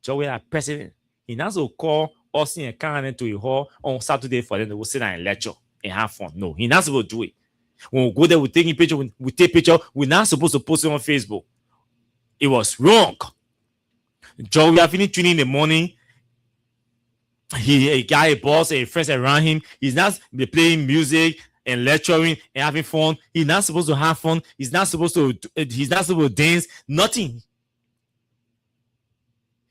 Joey, our president, he now to call Austin and Karen to a hall on Saturday for them to sit down and lecture and have fun. No, he's not supposed to do it. When we go there, we take a picture, we take picture, we're not supposed to post it on Facebook. It was wrong. Joey, I finished training in the morning. He got a boss and friends around him. He's not playing music and lecturing and having fun. He's not supposed to have fun. He's not supposed to dance. Nothing.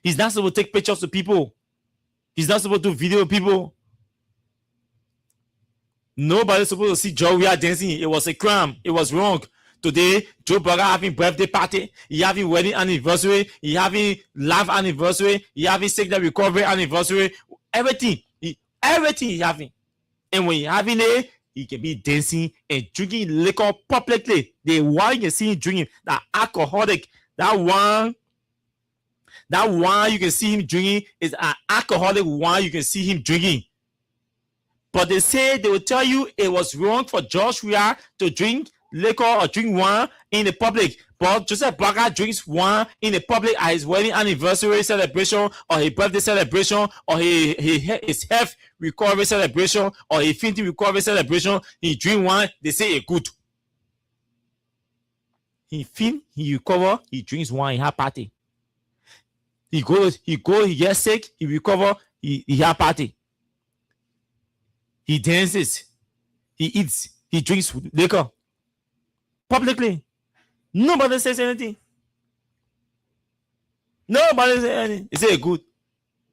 He's not supposed to take pictures of people. He's not supposed to video people. Nobody's supposed to see Joe dancing. It was a crime. It was wrong. Today, Joe Burger having birthday party. He having wedding anniversary. He having life anniversary. He having sickness recovery anniversary. Everything he having. And when he having it, he can be dancing and drinking liquor publicly. The wine you see him drinking, that alcoholic, that wine you can see him drinking is an alcoholic wine you can see him drinking. But they will tell you it was wrong for George Weah to drink liquor or drink wine in the public. But Joseph Burger drinks wine in the public at his wedding anniversary celebration or his birthday celebration or his health recovery celebration or his infinity recovery celebration. He drink wine, they say it good. He recover, he drinks wine, he have party. He gets sick, he recover, he have party. He dances, he eats, he drinks liquor publicly. Nobody says anything. Nobody says anything. They say good.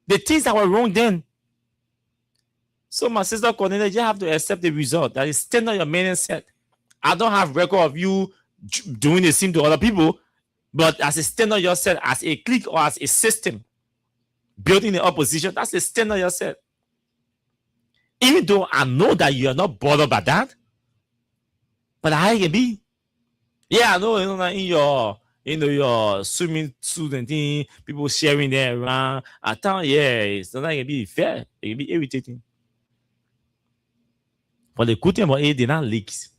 The things that were wrong then. So my sister Cornelia, you have to accept the result. That is standard your man said. I don't have record of you doing the same to other people, but as a standard yourself, as a clique or as a system building the opposition, that's the standard yourself. Even though I know that you are not bothered by that, but I can be. Yeah, I know, in your swimming suit and thing, people sharing there around. I thought, yeah, sometimes it can be fair, it can be irritating. But the good thing about it, they're not leaks.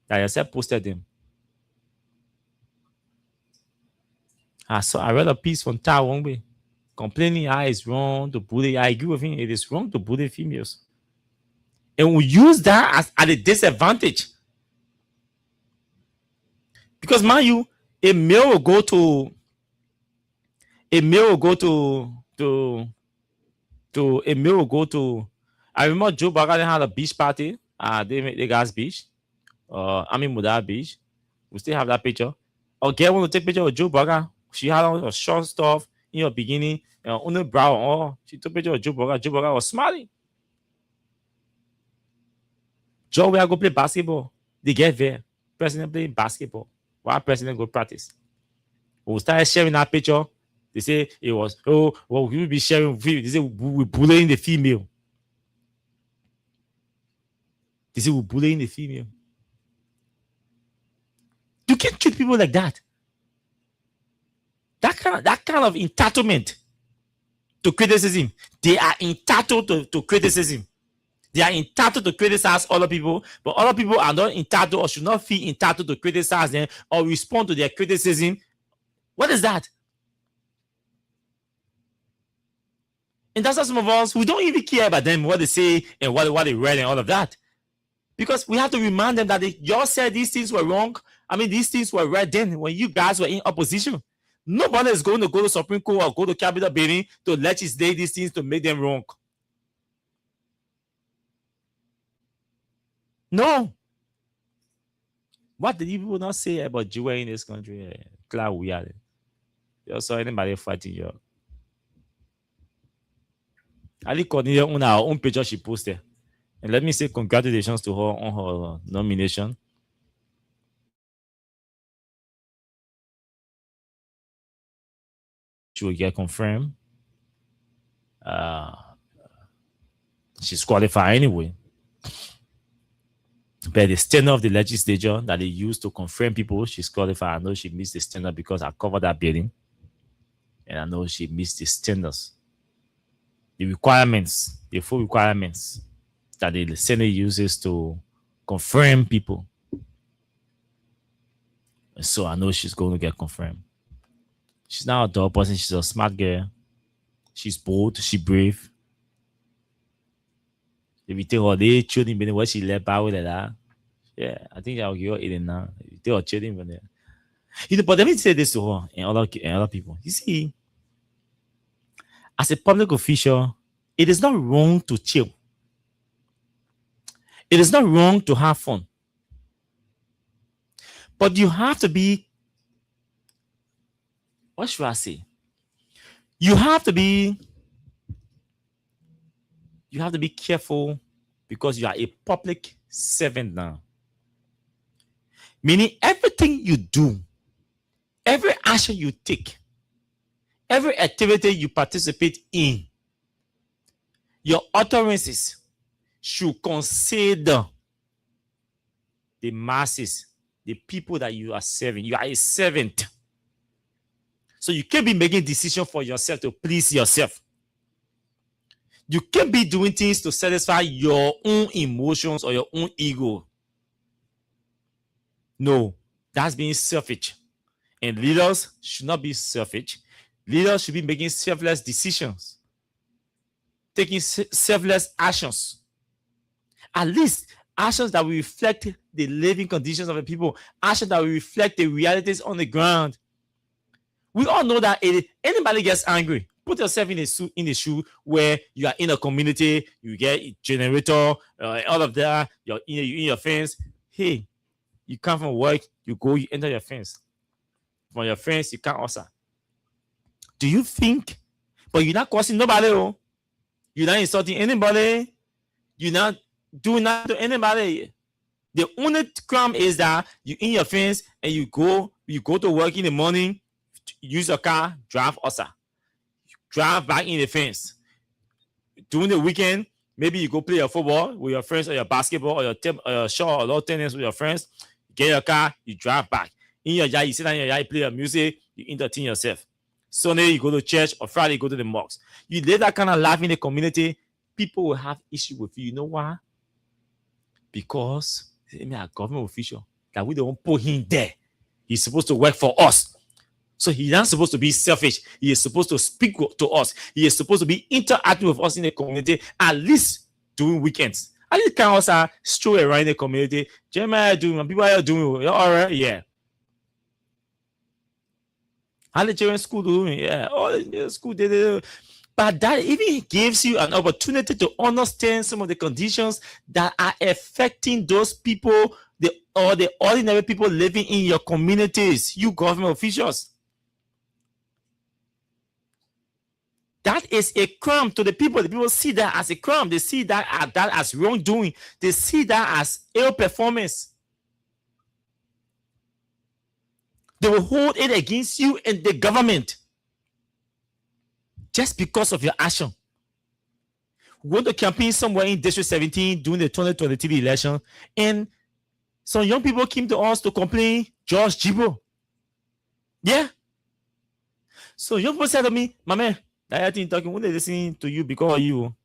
That yourself posted them. I read a piece from Tai Wongbe complaining how it's wrong to bully. I agree with him. It is wrong to bully females. And we use that as at a disadvantage. Because mind you, a male will go to a male will go to I remember Joe Biden had a beach party at the gas beach. Mudar Beach. We still have that picture. Or get one to take picture of Joe Burger. She had on a short stuff in the beginning, on the brow. Oh, she took picture of Joe Burger. Joe Burger was smiling. Joe, we are go play basketball. They get there. President play basketball. While president go practice. When we started sharing that picture, they say it was, we will be sharing. They say we're bullying the female. They say we're bullying the female. You can't treat people like that. That kind of entitlement to criticism. They are entitled to criticism. They are entitled to criticize other people, but other people are not entitled or should not feel entitled to criticize them or respond to their criticism. What is that? And that's why some of us, we don't even care about them, what they say and what they read and all of that. Because we have to remind them that y'all said these things were wrong. These things were right then when you guys were in opposition. Nobody is going to go to Supreme Court or go to Capitol building to legislate these things to make them wrong. No. What did people not say about Jew in this country? Glad we are. You saw anybody fighting you. Ali Cornelia on our own picture she posted. And let me say congratulations to her on her nomination. She will get confirmed. She's qualified anyway. But the standard of the legislature that they use to confirm people, she's qualified. I know she missed the standard because I covered that building. And I know she missed the standards. The requirements, the full requirements that the Senate uses to confirm people. And so I know she's going to get confirmed. She's not a dull person. She's a smart girl. She's bold. She's brave. If you take her day, children, being what she left out with that, yeah, I think I'll give her 8 now. If you take her children from there. But let me say this to her and other people. You see, as a public official, it is not wrong to chill. It is not wrong to have fun. But you have to be, what should I say? You have to be careful because you are a public servant now. Meaning everything you do, every action you take, every activity you participate in, your utterances should consider the masses, the people that you are serving. You are a servant. So you can't be making decisions for yourself to please yourself. You can't be doing things to satisfy your own emotions or your own ego. No, that's being selfish. And leaders should not be selfish. Leaders should be making selfless decisions, taking selfless actions. At least actions that will reflect the living conditions of the people, actions that will reflect the realities on the ground. We all know that if anybody gets angry, put yourself in the shoe where you are in a community, you get a generator, all of that, you're in your fence. Hey, you come from work, you go, you enter your fence. From your fence, you can't answer. Do you think? But you're not causing nobody. Oh. You're not insulting anybody. You're not doing that to anybody. The only crime is that you in your fence and you go to work in the morning, use your car, drive outside. Drive back in the fence. During the weekend, maybe you go play your football with your friends or your basketball or your short or low tennis with your friends. Get your car, you drive back. In your yard, you sit down in your yard, you play your music, you entertain yourself. Sunday, you go to church, or Friday, you go to the mosque. You live that kind of life in the community, people will have issue with you. You know why? Because I'm a government official that we don't put him there. He's supposed to work for us. So he's not supposed to be selfish. He is supposed to speak to us. He is supposed to be interacting with us in the community, at least during weekends. I just can't also stroll around the community. Jeremiah doing, people are doing, you all right? Yeah. How the children school doing? Yeah. All the school did. But that even gives you an opportunity to understand some of the conditions that are affecting those people, the ordinary people living in your communities, you government officials. That is a crime to the people. The people see that as a crime. They see that as wrongdoing. They see that as ill performance. They will hold it against you and the government just because of your action. We went to campaign somewhere in District 17 during the 2023 election, and some young people came to us to complain, George Jibo. Yeah. So young people said to me, my man, that thing talking, when they listen to you because of you,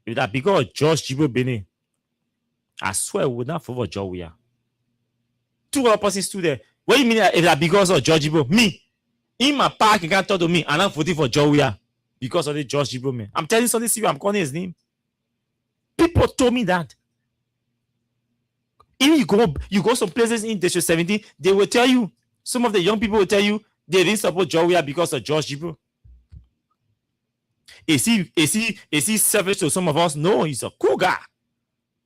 if that because of George Jibo Benin, I swear we would not favor George we are. Two other persons stood there. What do you mean if that because of George Jibo? Me. In my park, you can't talk to me, and I'm voting for George Weah because of the George Jibo man. I'm telling something serious, I'm calling his name. People told me that. Even you go some places in District 17, they will tell you, some of the young people will tell you they didn't support George Weah because of George Jibo. Is he selfish to some of us? No, he's a cool guy.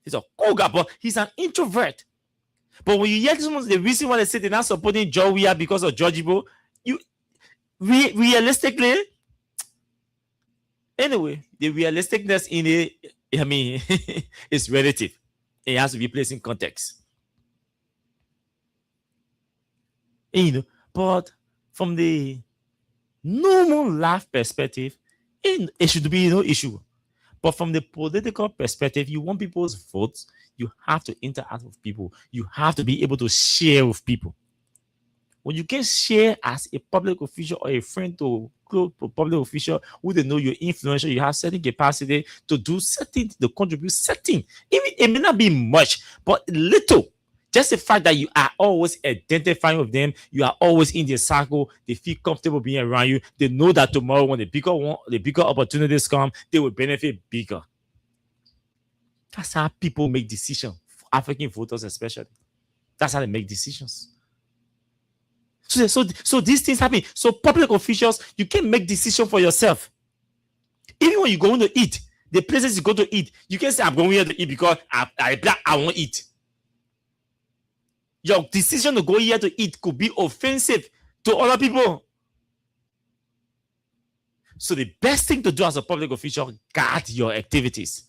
He's a cool guy, but he's an introvert. But when you hear someone, the reason why they say they're not supporting George Weah because of George Jibo, realistically, anyway, the realisticness in it, I mean, it's relative. It has to be placed in context. And, but from the normal life perspective, it should be no issue. But from the political perspective, you want people's votes, you have to interact with people. You have to be able to share with people. When you can share as a public official or a friend to public official who they know you're influential, you have certain capacity to do certain, to contribute certain. Even it may not be much, but little. Just the fact that you are always identifying with them, you are always in their circle, they feel comfortable being around you. They know that tomorrow when the bigger opportunities come, they will benefit bigger. That's how people make decisions. African voters especially. That's how they make decisions. So these things happen. So public officials, you can make decisions for yourself. Even when you go to eat, the places you go to eat, you can say, I'm going here to eat because I want to eat. Your decision to go here to eat could be offensive to other people. So the best thing to do as a public official, guard your activities.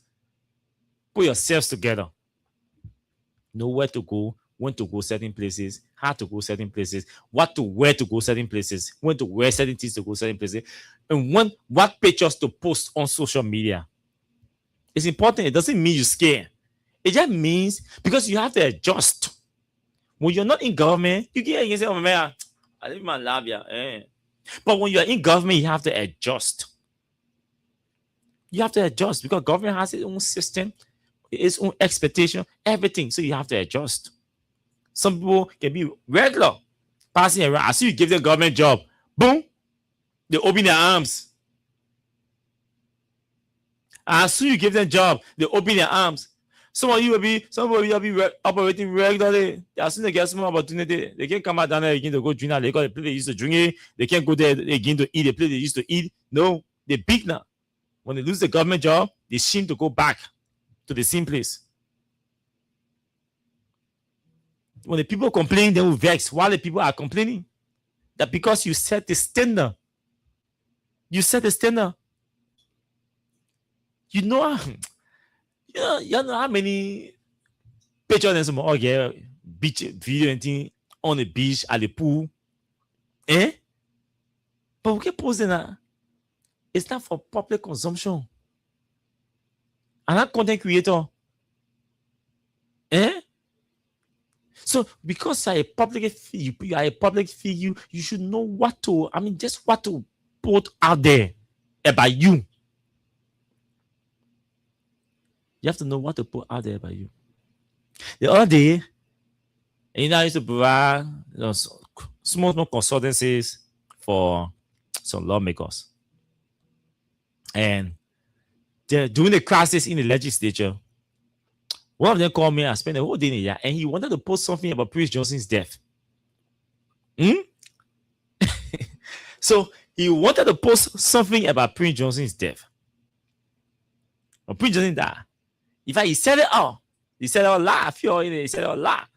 Put yourselves together. Know where to go, when to go certain places, how to go certain places, what to wear to go certain places, when to wear certain things to go certain places, and what pictures to post on social media. It's important. It doesn't mean you're scared. It just means because you have to adjust. When you're not in government, you can say, oh man, I live my life, yeah. But when you're in government, you have to adjust. You have to adjust because government has its own system, its own expectation, everything. So you have to adjust. Some people can be regular, passing around. As soon as you give them a government job, boom, they open their arms. As soon as you give them a job, they open their arms. Some of you will be operating regularly. As soon as they get some opportunity, they can't come out down there again to go drink. They got the place they used to drink it. They can't go there again to eat the place they used to eat. No, they're big now. When they lose the government job, they seem to go back to the same place. When the people complain, they will vex. While the people are complaining, that because you set the standard. You set the standard. You know how many pictures and beach video and thing on the beach at the pool. But we can post that. It's not for public consumption. I'm not content creator. So because you are a public figure, you should know what to put out there about you. You have to know what to put out there about you. The other day, I used to provide small consultancies for some lawmakers. And during the crisis in the legislature, one of them called me. I spent a whole day in there, and he wanted to post something about Prince Johnson's death. So he wanted to post something about Prince Johnson's death. But Prince Johnson died. In fact, he said it all. He said it all live. He said it all live.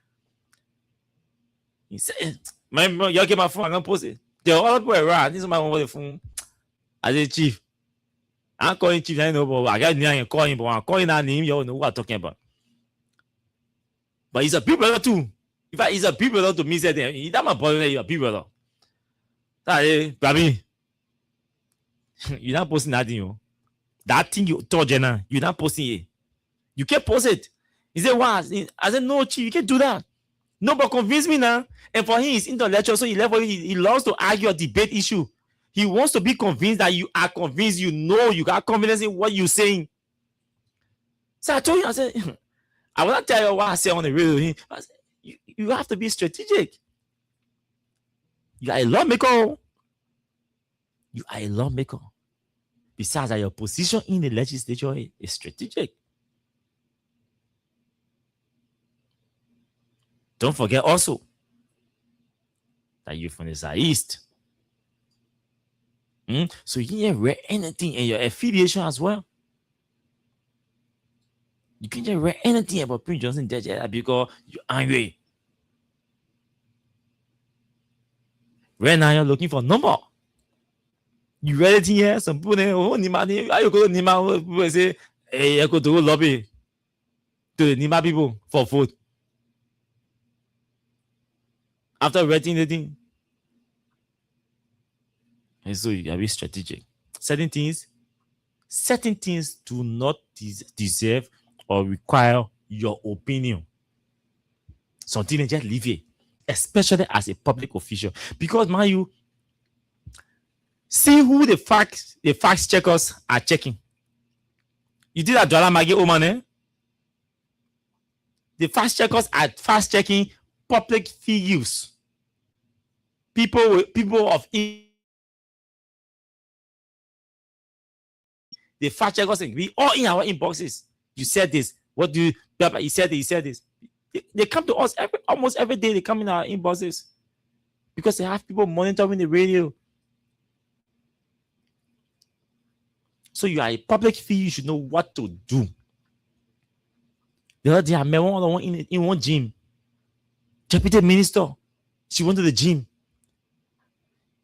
He said, man, y'all get my phone, I'm gonna post it. There are other people around. This is my one the phone. I said, Chief. I'm calling Chief. I know, but I got to call him, but I'm calling that name. You know what I'm talking about. But he's a big brother too. In fact, he's a big brother to me. Said he's not my brother. He's a big brother. Baby, you're not posting that thing. You. That thing you told Jenna, you're not posting it. You can't post it. He said, what? I said, no, Chief, you can't do that. No, but convince me now. And for him, he's intellectual, so he loves to argue a debate issue. He wants to be convinced that you are convinced, you know, you got confidence in what you're saying. So I told him, I said, I will not tell you what I say on the radio. I said, you have to be strategic. You are a lawmaker. You are a lawmaker. Besides that, your position in the legislature is strategic. Don't forget also that you're from the Southeast. So you can't read anything in your affiliation as well. You can't just read anything about Prince Johnson death because you're angry. Right now, you're looking for a number. You read it here, some people say, oh, Nima, are you going to Nima? People say, hey, I go to lobby to the Nima people for vote. After reading the thing. And so you gotta be strategic. Certain things do not deserve or require your opinion. Something they just leave it, especially as a public official. Because man, you see who the fact checkers are checking. You did that Dollar Maggie Oman, eh? The fact checkers are fast checking public figures. People of the fact checkers be all in our inboxes. You said this. What do you? He said this. He said this. They come to us almost every day. They come in our inboxes because they have people monitoring the radio. So you are a public figure. You should know what to do. The other day, I met one in one gym. Deputy minister. She went to the gym.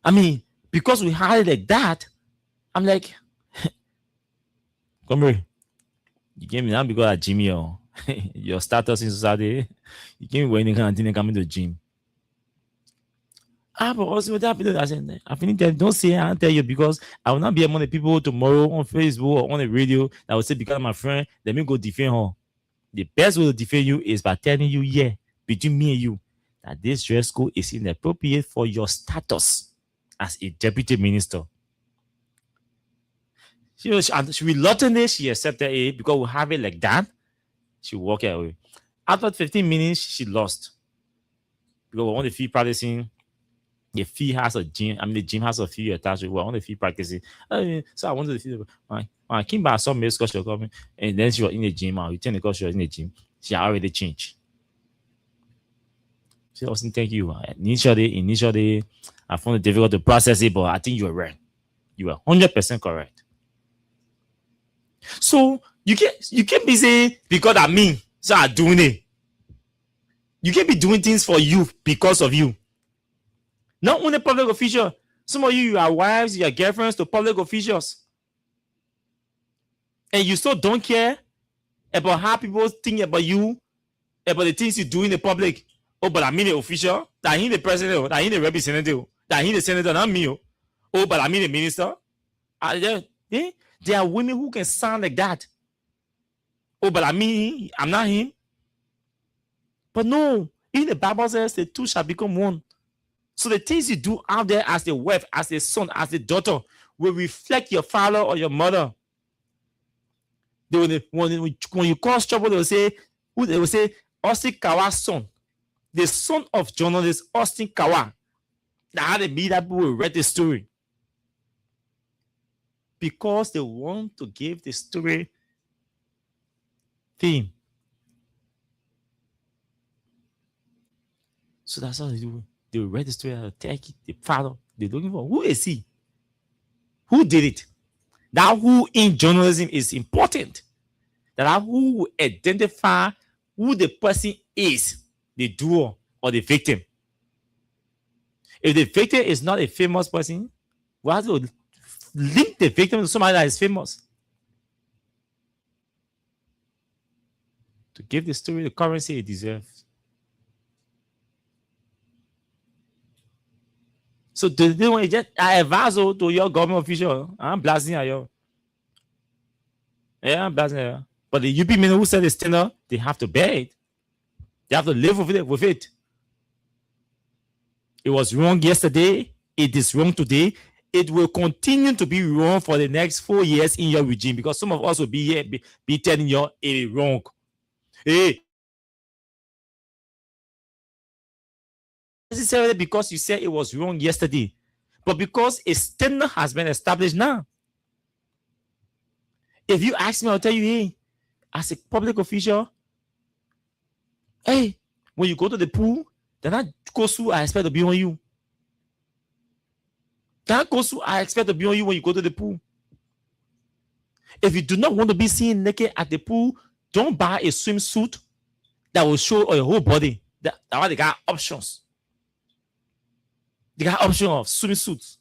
I mean, because we had it like that, I'm like, come here. You came in now because of Jimmy or your status in society. You came when you can't come to the gym. But also what happened? I said, I think don't say I'll tell you because I will not be among the people tomorrow on Facebook or on the radio that will say because my friend, let me go defend her. The best way to defend you is by telling you, yeah, between me and you, that this dress code is inappropriate for your status as a deputy minister. She reluctantly she accepted it because we have it like that. She walked away. After 15 minutes, she lost. Because we want the fee practicing. The fee has a gym. I mean, the gym has a fee attached. We want the fee practicing. So I wanted the fee. When I came back, I saw Miss Scott coming, and then she was in the gym. I returned the call. She was in the gym. She had already changed. She also thank you. Initially, I found it difficult to process it, but I think you were right. You were 100% correct. So you can't be saying because I mean, so I'm doing it. You can't be doing things for you because of you. Not only public official. Some of you are wives, your girlfriends to public officials. And you still don't care about how people think about you, about the things you do in the public. Oh, but I mean the official, that he the president, that he the representative, that he the senator, not me. Oh, but I mean the minister. There are women who can sound like that. Oh, but I mean, I'm not him. But no, in the Bible says the two shall become one. So the things you do out there as the wife, as the son, as the daughter will reflect your father or your mother. When you cause trouble, they will say, Austin Kawa's son. The son of journalist Austin Kawa. That had to be that people will read the story. because they want to give the story theme. So that's how they do. They read the story, take it, they follow. They're looking for who is he? Who did it? That who in journalism is important. That who will identify who the person is, the doer or the victim. If the victim is not a famous person, we have to link the victim to somebody that is famous. To give the story the currency it deserves. So today when you just I advise you to your government official, I'm blasting at you. Yeah, I'm blasting at you. But the UP men who said it's tender, they have to bear it. They have to live with it. It was wrong yesterday. It is wrong today. It will continue to be wrong for the next 4 years in your regime because some of us will be here be telling you it is wrong. Hey, necessarily because you said it was wrong yesterday, but because a standard has been established now. If you ask me, I'll tell you, hey, as a public official, hey, when you go to the pool, then that kosu I expect to be on you. That kosu I expect to be on you when you go to the pool. If you do not want to be seen naked at the pool, don't buy a swimsuit that will show your whole body. That's why they got options. They got option of swimsuits.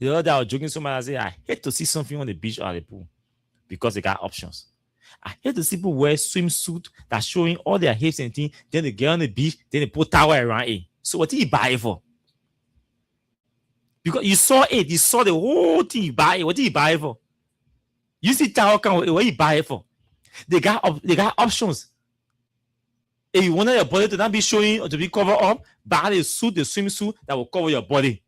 The other day I was joking so much, I say I hate to see something on the beach or at the pool because they got options. I hate to see people wear swimsuit that's showing all their hips and things, then they get on the beach, then they put towel around it. So what did you buy it for? Because you saw it, you saw the whole thing, you buy it. What did you buy it for? You see towel count, what you buy it for? They got options. If you wanted your body to not be showing or to be covered up, buy the suit, the swimsuit that will cover your body.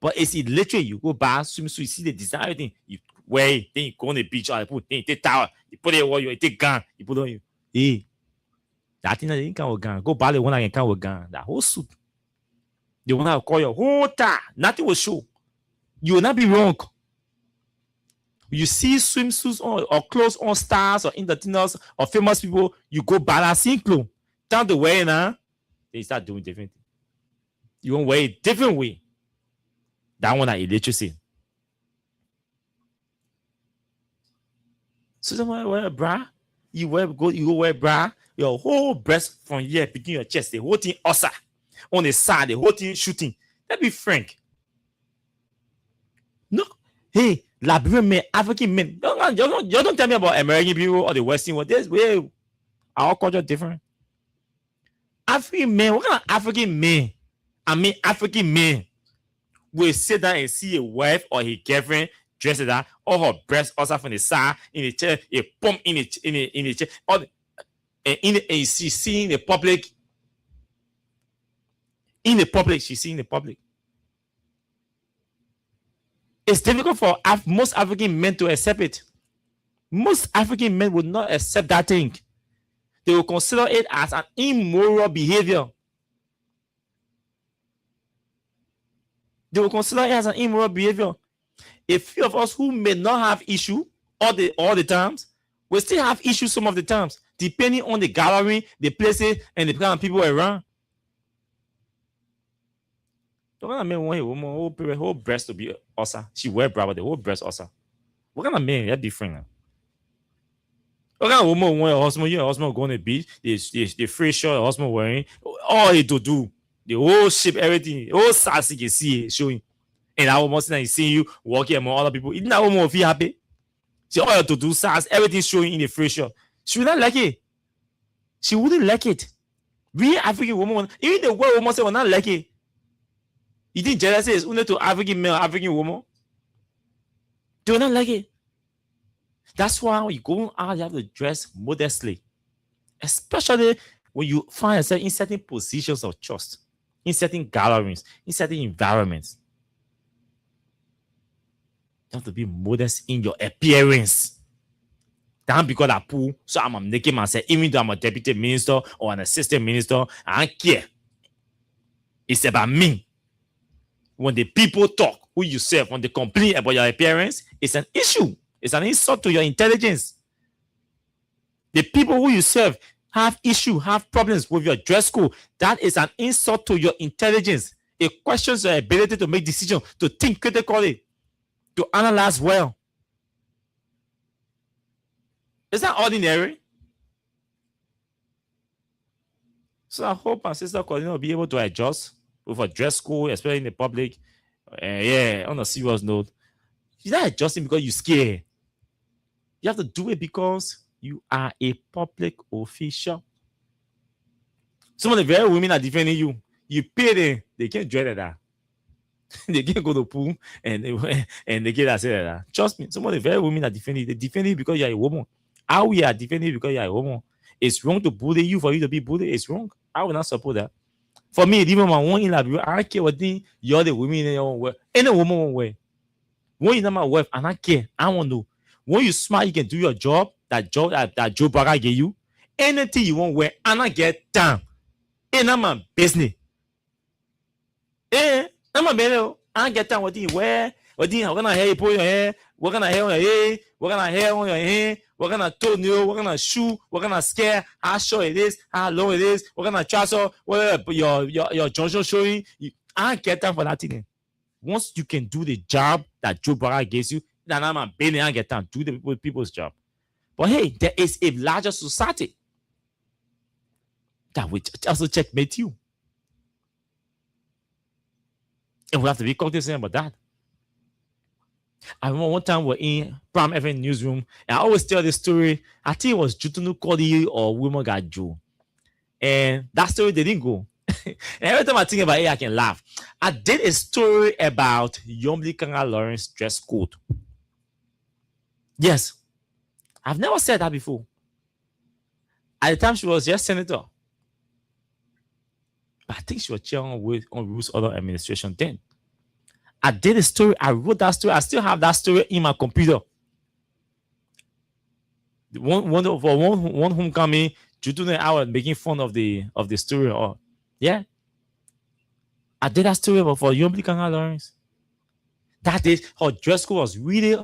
But it's literally you go buy a swimsuit, you see the design thing, you wear it, then you go on the beach or you put, then you take towel, you put it on you, you take gun, you put it on you. Hey, that thing that you can with gun. Go buy the one that can come with gun. That whole suit. The one that will call your whole tie. Nothing will show. You will not be wrong. You see swimsuits on or clothes on stars or entertainers or famous people, you go buy that same clothes. Down the way now, they start doing different things. You want to wear a different way. That one that illiteracy. So someone wear a bra, you go wear bra, your whole breast from here, picking your chest, the whole thing ossa. On the side, the whole thing shooting. Let's be frank. No, hey, Liberian men, African men, you don't tell me about American people or the Western world. There's way our culture different. African men, what kind of African men? I mean, African men will sit down and see a wife or his girlfriend dressed like that, or her breast also from the side in the chair, a pump in the chair, or and she's seeing the public. In the public, she's seeing the public. It's difficult for most African men to accept it. Most African men would not accept that thing. They will consider it as an immoral behavior. They will consider it as an immoral behavior. A few of us who may not have issue all the times, will still have issues some of the times, depending on the gallery, the places, and the kind of people around. What kind of man want a woman whole breast to be ossa? She wear bra, but the whole breast ossa. What kind of man? That's different. Now. What kind of woman want a husband? Your husband go on the beach, the free shirt, the husband wearing all he to do, the whole shape, everything, all sassy you can see it showing. And that woman saying seeing you walking among other people. Isn't that woman feel happy? She all to do sass, everything showing in the free shirt. She would not like it. She wouldn't like it. We African woman, even the white woman say will not like it. You think jealousy is only to African male, African woman? Do not like it. That's why when you go out, you have to dress modestly. Especially when you find yourself in certain positions of trust, in certain gatherings, in certain environments. You have to be modest in your appearance. Don't because I pull, so I'm making myself, even though I'm a deputy minister or an assistant minister, I don't care. It's about me. When the people talk, who you serve, when they complain about your appearance, it's an issue. It's an insult to your intelligence. The people who you serve have problems with your dress code. That is an insult to your intelligence. It questions your ability to make decisions, to think critically, to analyze well. Is that ordinary? So I hope my sister Corina will be able to adjust with a dress code, especially in the public. On a serious note, you're not adjusting because you're scared. You have to do it because you are a public official. Some of the very women are defending you. You pay them, they can't dread that. They can't go to the pool and they get that. Trust me, some of the very women are defending you. They defend you because you're a woman. How we are defending you because you're a woman. It's wrong to bully you for you to be bullied. It's wrong. I will not support that. For me, even my one in I don't care what thing you're the women in your own way. Any woman won't wear. When you're not my wife, I don't care. I want to know. When you're smart, you can do your job. That job that Joe Barra gave you. Anything you won't wear, I not get down. It's not my business. I'm a better. I don't get down what you wear. What kind of hair you put in your hair? What kind of hair on your hair? What kind of hair on your hair? What kind of toenail? What kind of shoe? What kind of scare? How short it is? How long it is? What kind of trouser? What your junction showing? I don't get down for that thing. Once you can do the job that Joe Barra gives you, then I'm a baby. I get down. Do the people's job. But hey, there is a larger society that will also checkmate you. And we have to be cognizant about that. I remember one time we're in Prime FM newsroom, and I always tell this story. I think it was Jutunu Kodi or Women Got Joe. And that story didn't go. And every time I think about it, I can laugh. I did a story about Yomli Kanga Lawrence dress code. Yes. I've never said that before. At the time, she was just senator. But I think she was chairing on Ruth's other administration then. I did a story. I wrote that story. I still have that story in my computer. One homecoming, Judu and I were making fun of the story. Yeah. I did that story for Yomli Kanga Lawrence. That day, her dress code was really,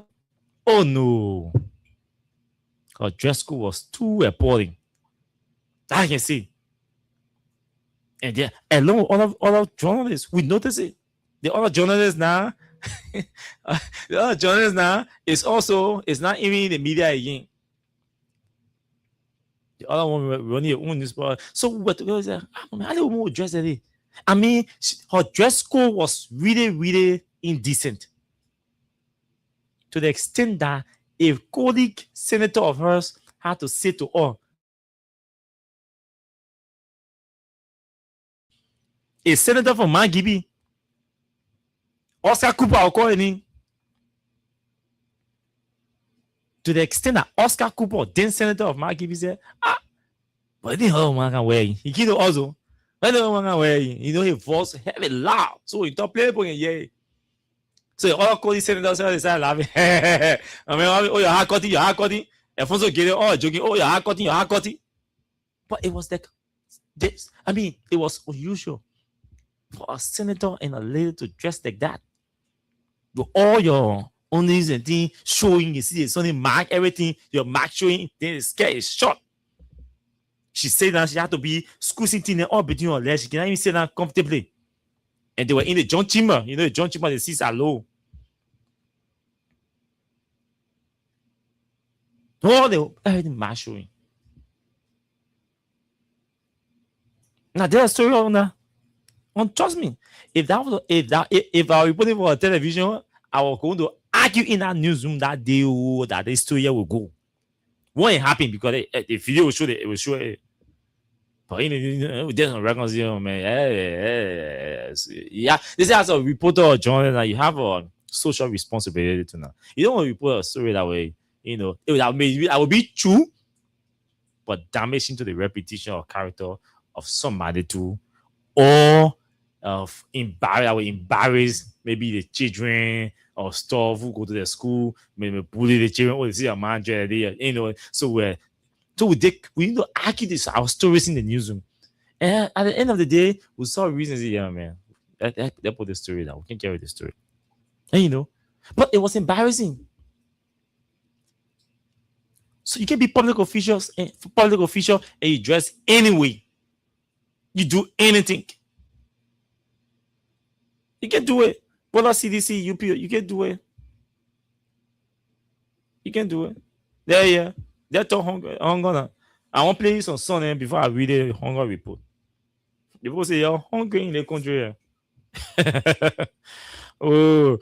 oh no. Her dress code was too appalling. I can see. And yeah, along with other journalists, we notice it. The other journalists now, is not even in the media again. The other one running your own newspaper. So what was that? I don't know what dress that is. I mean, her dress code was really, really indecent. To the extent that a colleague senator of hers had to say to her, a senator from Magibi, Oscar Cooper, I'll call him. To the extent that Oscar Cooper, then senator of Magibi, said, but I didn't know what I'm wearing. He killed also. I don't know what I'm wearing. You know, his voice heavy loud. So he don't play for yeah. So all colleague senators started laughing. I mean, oh, your hard cutting. Alfonso Gede, oh, joking, oh, your hard cutting. But it was like this. I mean, it was unusual for a senator and a lady to dress like that. With all your onlys and things showing, you see, it's only mark, everything, your mark showing, then the skirt is short. She said that she had to be squeezing things all between her legs. She cannot even sit down comfortably. And they were in the John chamber. You know, the John chamber, the seats are low. All everything mark showing. Now there's a story on that. Trust me, if I were reporting for a television, I was going to argue in that newsroom that day that this story will go. Won't happen because the video will show it. It will show it. But there's no reconciliation, man. Yeah, this is as a reporter or journalist, you have a social responsibility to know. You don't want to report a story that way. You know, I will be true, but damaging to the reputation or character of somebody too, or of embarrass maybe the children or stuff who go to the school, maybe bully the children, or they see a man, you know. So we need to argue our stories in the newsroom. And at the end of the day, we saw reasons. Yeah, man, they put the story down. We can't carry the story. And but it was embarrassing. So you can be public official and you dress anyway. You do anything. You can do it. Bola CDC, UP, you can do it. You can do it. Yeah. That's all hunger. I want to play you some song before I read the hunger report. People say you're hungry in the country. Oh,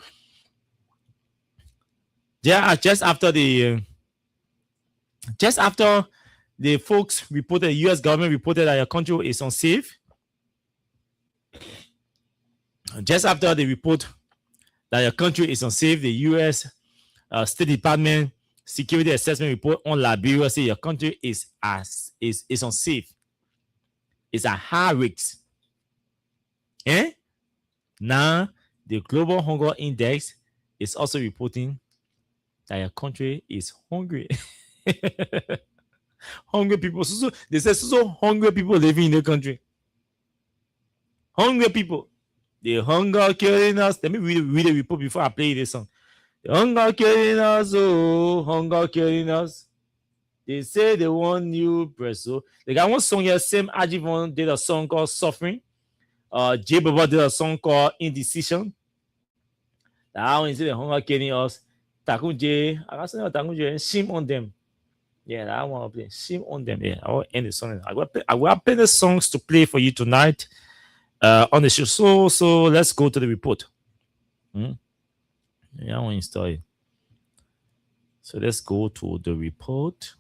yeah. Just after the folks reported, the U.S. government reported that your country is unsafe. Just after the report that your country is unsafe, the U.S. State Department Security Assessment Report on Liberia say your country is unsafe. It's a high risk. Now the Global Hunger Index is also reporting that your country is hungry. Hungry people. So they say so hungry people living in the country. Hungry people. The hunger killing us. Let me read the report before I play this song. The hunger killing us, oh, hunger killing us. They say they want new press. So they got one song here. Same Ajivon did a song called Suffering. J Baba did a song called Indecision. That one is the hunger killing us. Takunje, I got something Takunje and shame on them. Yeah, that one I'll play. Shame on them. Yeah, I will end the song. I will play the songs to play for you tonight on the show. So let's go to the report. Yeah, I want to install it. So let's go to the report.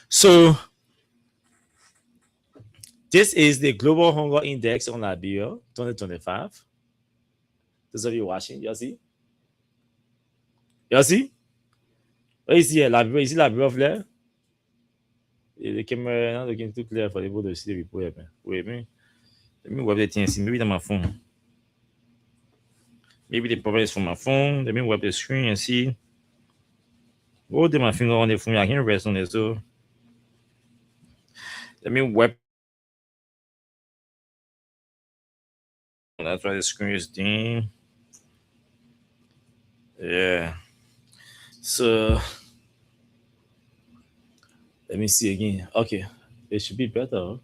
So this is the Global Hunger Index on Liberia 2025. Those of you watching, you see? You see? What is here? Liberia, is it Liberia of there? The camera not looking too clear for people to see the report. Wait, let me wipe the thing. Maybe on my phone. Maybe the problem is from my phone. Let me wipe the screen and see. Hold my finger on the phone. I can rest on it. So let me wipe. That's why the screen is dim. Yeah. So let me see again. Okay. It should be better.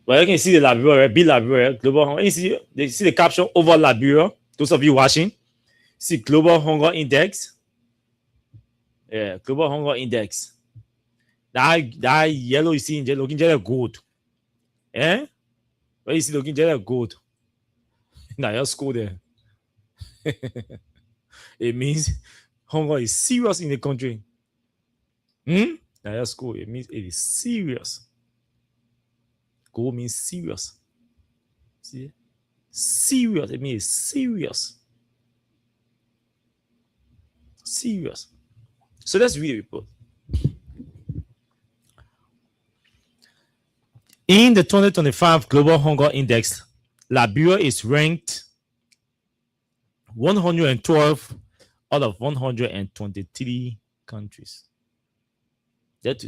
But you can see the Liberia, right? Be Liberia, Global Hunger. You see the caption over Liberia. Those of you watching, see Global Hunger Index. Yeah, Global Hunger Index. That yellow you see in looking just gold. Eh? But you see looking just gold. Now you're school there. It means hunger is serious in the country. Now you're school. It means it is serious. Go means serious. See? Serious. It means serious. Serious. So let's read the report. In the 2025 Global Hunger Index, Liberia is ranked 112 out of 123 countries. That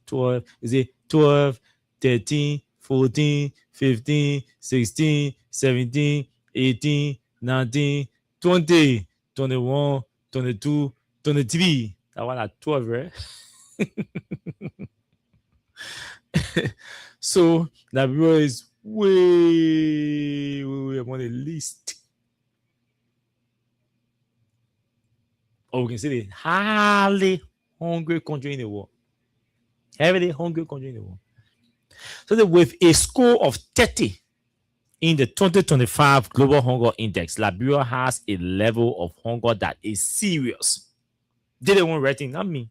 12, is it 12, 13, 14, 15, 16, 17, 18, 19, 20, 21, 22, 23. That one at 12, right? So Liberia is way on the list. Or we can say the highly hungry country in the world. Heavily hungry country in the world. So that with a score of 30 in the 2025 Global Hunger Index, Liberia has a level of hunger that is serious. They don't want rating, not me.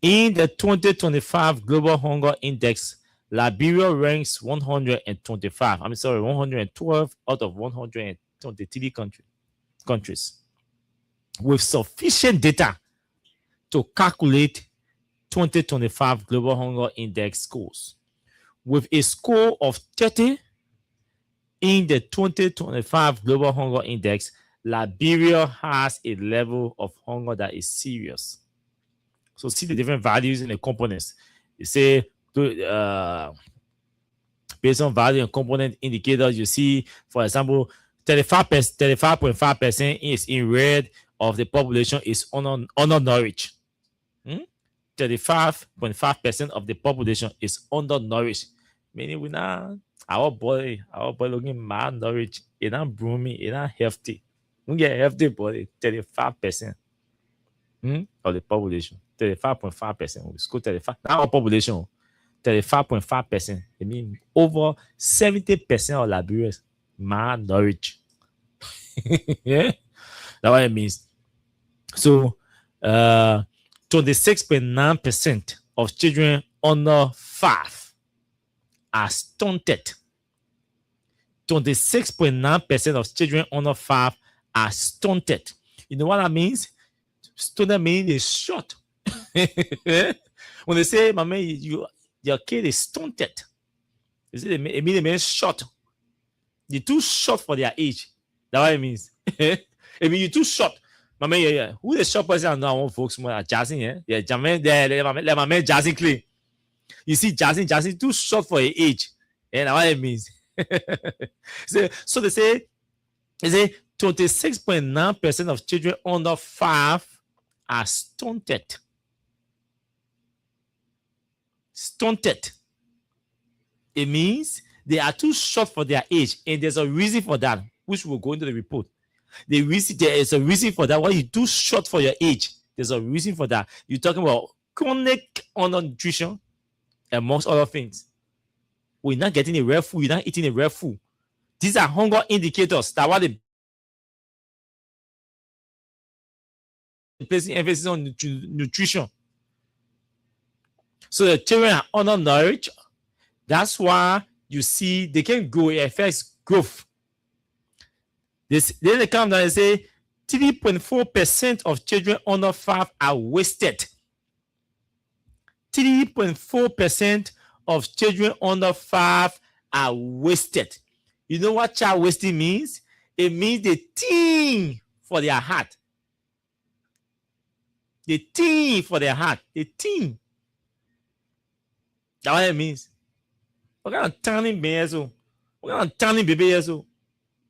In the 2025 Global Hunger Index, Liberia ranks 125. 112 out of 123 countries. With sufficient data to calculate 2025 Global Hunger Index scores. With a score of 30 in the 2025 Global Hunger Index, Liberia has a level of hunger that is serious. So see the different values in the components. They say based on value and component indicators, you see, for example, 35.5% is in red of the population is undernourished. 35.5% of the population is undernourished. Meaning we not our body looking malnourished, it's not broomy, it's not healthy. We get healthy body, 35% of the population. 35.5%. We school 35. Now our population, 35.5%. It means over 70% of Liberians malnourished. Yeah, that's what it means. So 26.9% of children under 5 are stunted. 26.9% of children under 5 are stunted. You know what that means? Stunted means they're short. When they say, "My man, your kid is stunted," it means they mean short. You're too short for their age. That's what it means. It means you're too short. My man, yeah. Who the short person I know? I want folks more Jazzing, yeah. Yeah, Jamin, let my man Jazzing clean. You see, Jazzing too short for your age. Yeah, that's what it means. So they say 26.9% of children under 5 are stunted. Stunted. It means they are too short for their age, and there's a reason for that, which will go into the report. There is a reason for that. Why you too short for your age? There's a reason for that. You're talking about chronic undernutrition, amongst other things. We're not getting the real food. You're not eating the real food. These are hunger indicators. That's why they placing emphasis on nutrition. So the children are undernourished. That's why you see they can grow. It affects growth. Then they come down and say 3.4% of children under 5 are wasted. 3.4% of children under 5 are wasted. You know what child wasting means? It means they think for their heart. They think for their heart. They think. That's what it means. What kind of turning baby so? What kind of turning baby so?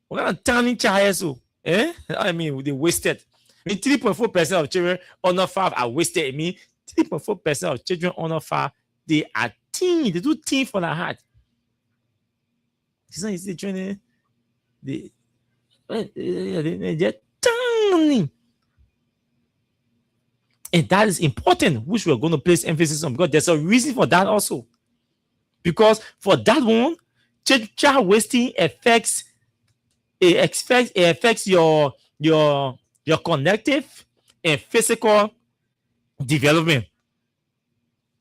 What kind of turning child so? I mean, they wasted. I mean, 3.4% of children under 5 are wasted. I mean, 3.4% of children under 5, they are teen. They do teen for their heart. It's not easy training. They're turning. And that is important, which we're going to place emphasis on, because there's a reason for that also. Because for that one, child wasting affects your cognitive and physical development.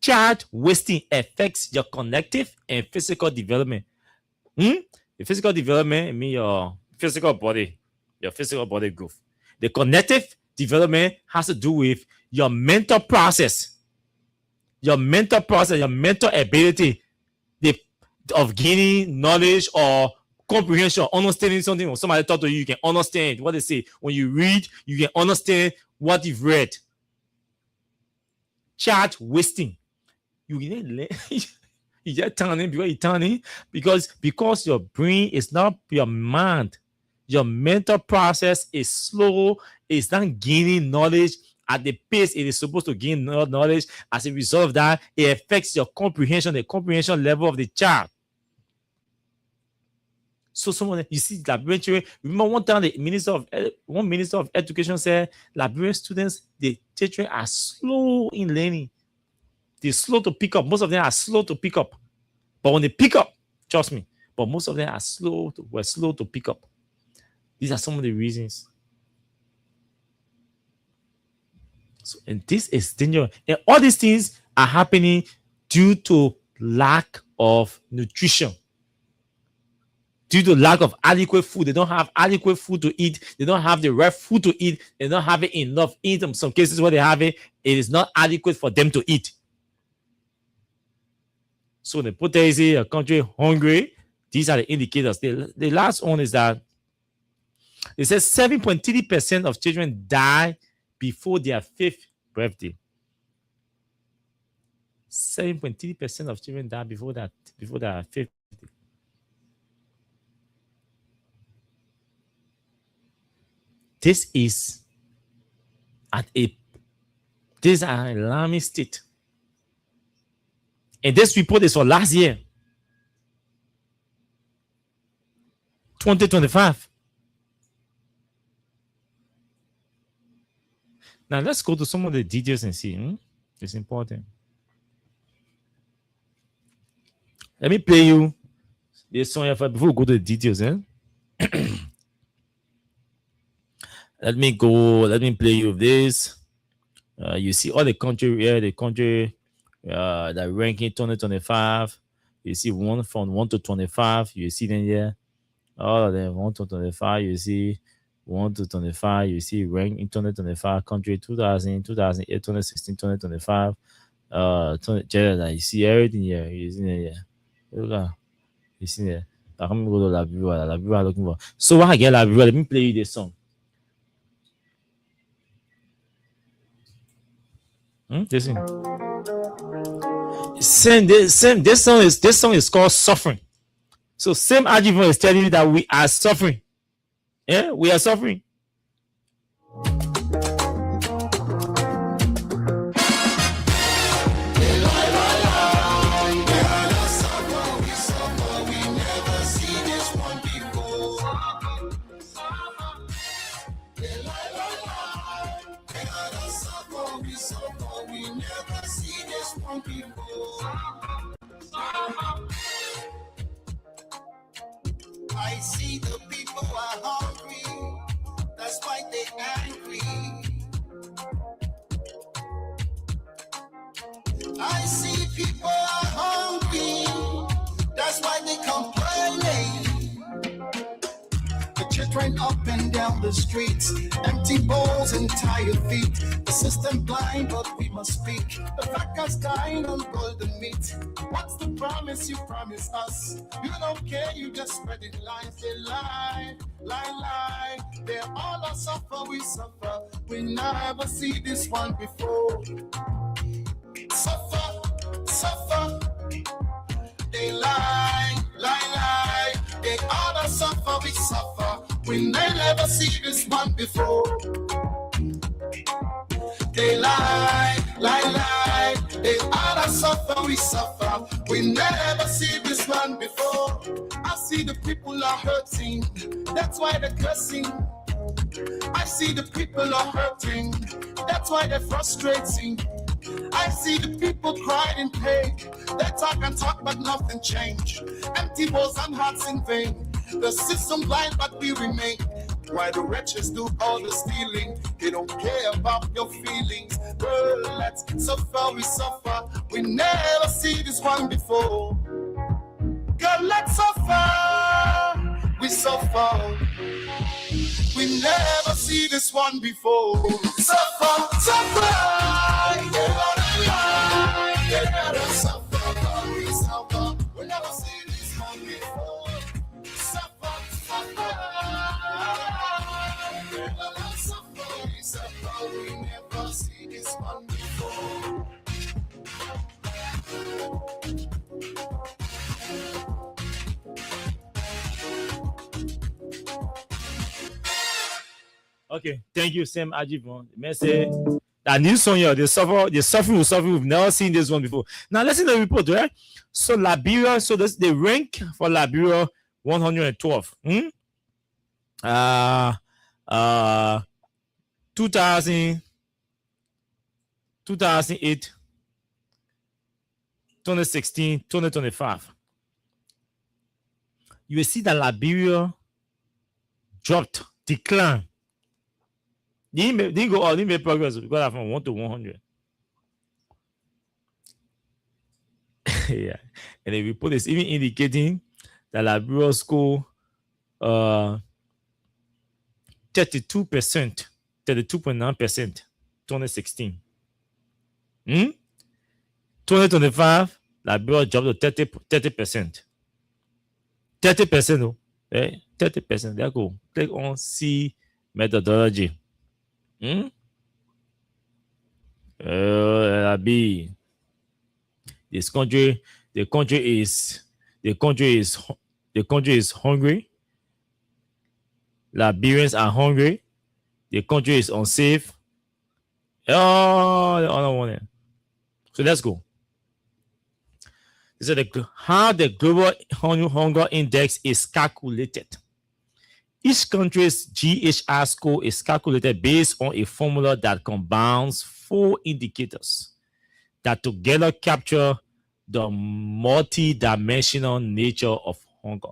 Child wasting affects your cognitive and physical development. The physical development, I mean your physical body growth. The cognitive development has to do with your mental process, your mental ability of gaining knowledge or comprehension, understanding something. When somebody talk to you, you can understand what they say. When you read, you can understand what you've read. Child wasting. You just turning because you're turning because your brain is not your mind. Your mental process is slow. It's not gaining knowledge at the pace it is supposed to gain knowledge. As a result of that, it affects your comprehension, the comprehension level of the child. So someone, you see, Liberian children, remember one time one minister of education said, Liberian students, the children are slow in learning. They're slow to pick up. Most of them are slow to pick up. But when they pick up, trust me, but most of them are slow to pick up. These are some of the reasons. So, and this is dangerous. And all these things are happening due to lack of nutrition. Due to lack of adequate food. They don't have adequate food to eat. They don't have the right food to eat. They don't have it enough. In some cases where they have it, it is not adequate for them to eat. So the put a country hungry, these are the indicators. The last one is that it says 7.3% of children die before their 5th birthday. 7.3% of children die before that 50. This is this is an alarming state. And this report is for last year, 2025. Now let's go to some of the details and see. It's important. Let me play you this song before we go to the details. Let me play you this. You see all the country here, the ranking 2025. You see one from 1 to 25. You see them here. All of them 1 to 25. You see 1 to 25. You see rank in 2025 country 2000, 2008, 2016, 2025. You see everything here. You see it here. Look, you see it. I'm gonna go to Liberia looking for. So when I get Liberia, let me play you this song. Listen. This song is called Suffering. So same argument is telling you that we are suffering. Yeah, we are suffering. I see the people are hungry, that's why they're angry. I see people are hungry, that's why they complaining. The children up and down the streets, empty bowls and tired feet. The system blind, but we must speak. The factors dying on golden meat. What's the promise you promise us? You don't care, you just spreading lies. They lie. They all are suffer, we suffer. We never see this one before. Suffer. They lie. They all are suffer, we suffer. We never see this one before. They lie. They all are suffer, we suffer. We never see this one before. I see the people are hurting, that's why they're cursing. I see the people are hurting, that's why they're frustrating. I see the people crying in pain. They talk and talk, but nothing changed. Empty bowls and hearts in vain. The system blind, but we remain. Why the wretches do all the stealing? They don't care about your feelings. Girl, let's suffer, we suffer. We never see this one before. Girl, let's suffer, we suffer. We never see this one before. Suffer. Yeah, suffer, we suffer. We never see this one before. Suffer. We suffer. We never see this one before. Okay, thank you, Sam Ajibon. Message that new song here, the suffering, we've never seen this one before. Now let's see the report, right? So Liberia, so this the rank for Liberia 112. 2008, 2016, 2025. You will see that Liberia declined. Didn't go out, didn't make progress because from 1 to 100. Yeah. And the report is even indicating that Liberia score 32%, 32.9%, 2016. 2025, Liberia dropped to 30%. 30%, oh, 30%. There you go. Click on C methodology. B This country, the country is hungry. Liberians are hungry. The country is unsafe. Oh, the other one. So let's go. So how the global hunger index is calculated. Each country's GHR score is calculated based on a formula that combines 4 indicators that together capture the multi-dimensional nature of hunger.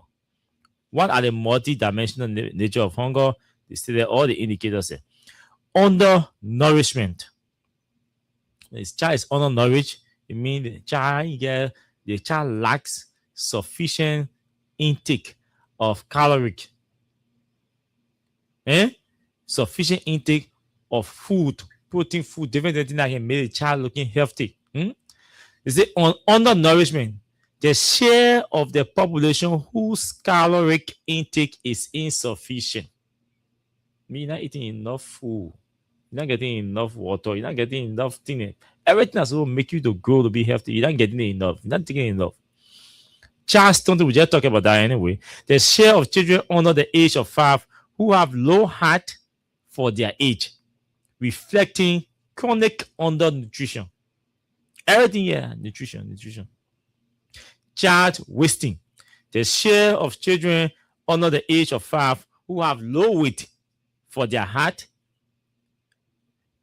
What are the multi-dimensional nature of hunger? They stated all the indicators there. Undernourishment. This child is undernourished. It means the child lacks sufficient intake of caloric. Sufficient intake of food, protein food, different things that can make the child looking healthy. Is it on undernourishment? The share of the population whose caloric intake is insufficient. You're not eating enough food. You're not getting enough water. You're not getting enough things. Everything that's going to make you to grow to be healthy. You're not getting enough. You're not taking enough. Charles Stunton, we just talk about that anyway. The share of children under the age of 5 who have low heart for their age, reflecting chronic undernutrition. Everything here, nutrition. Child wasting. The share of children under the age of 5 who have low weight for their heart,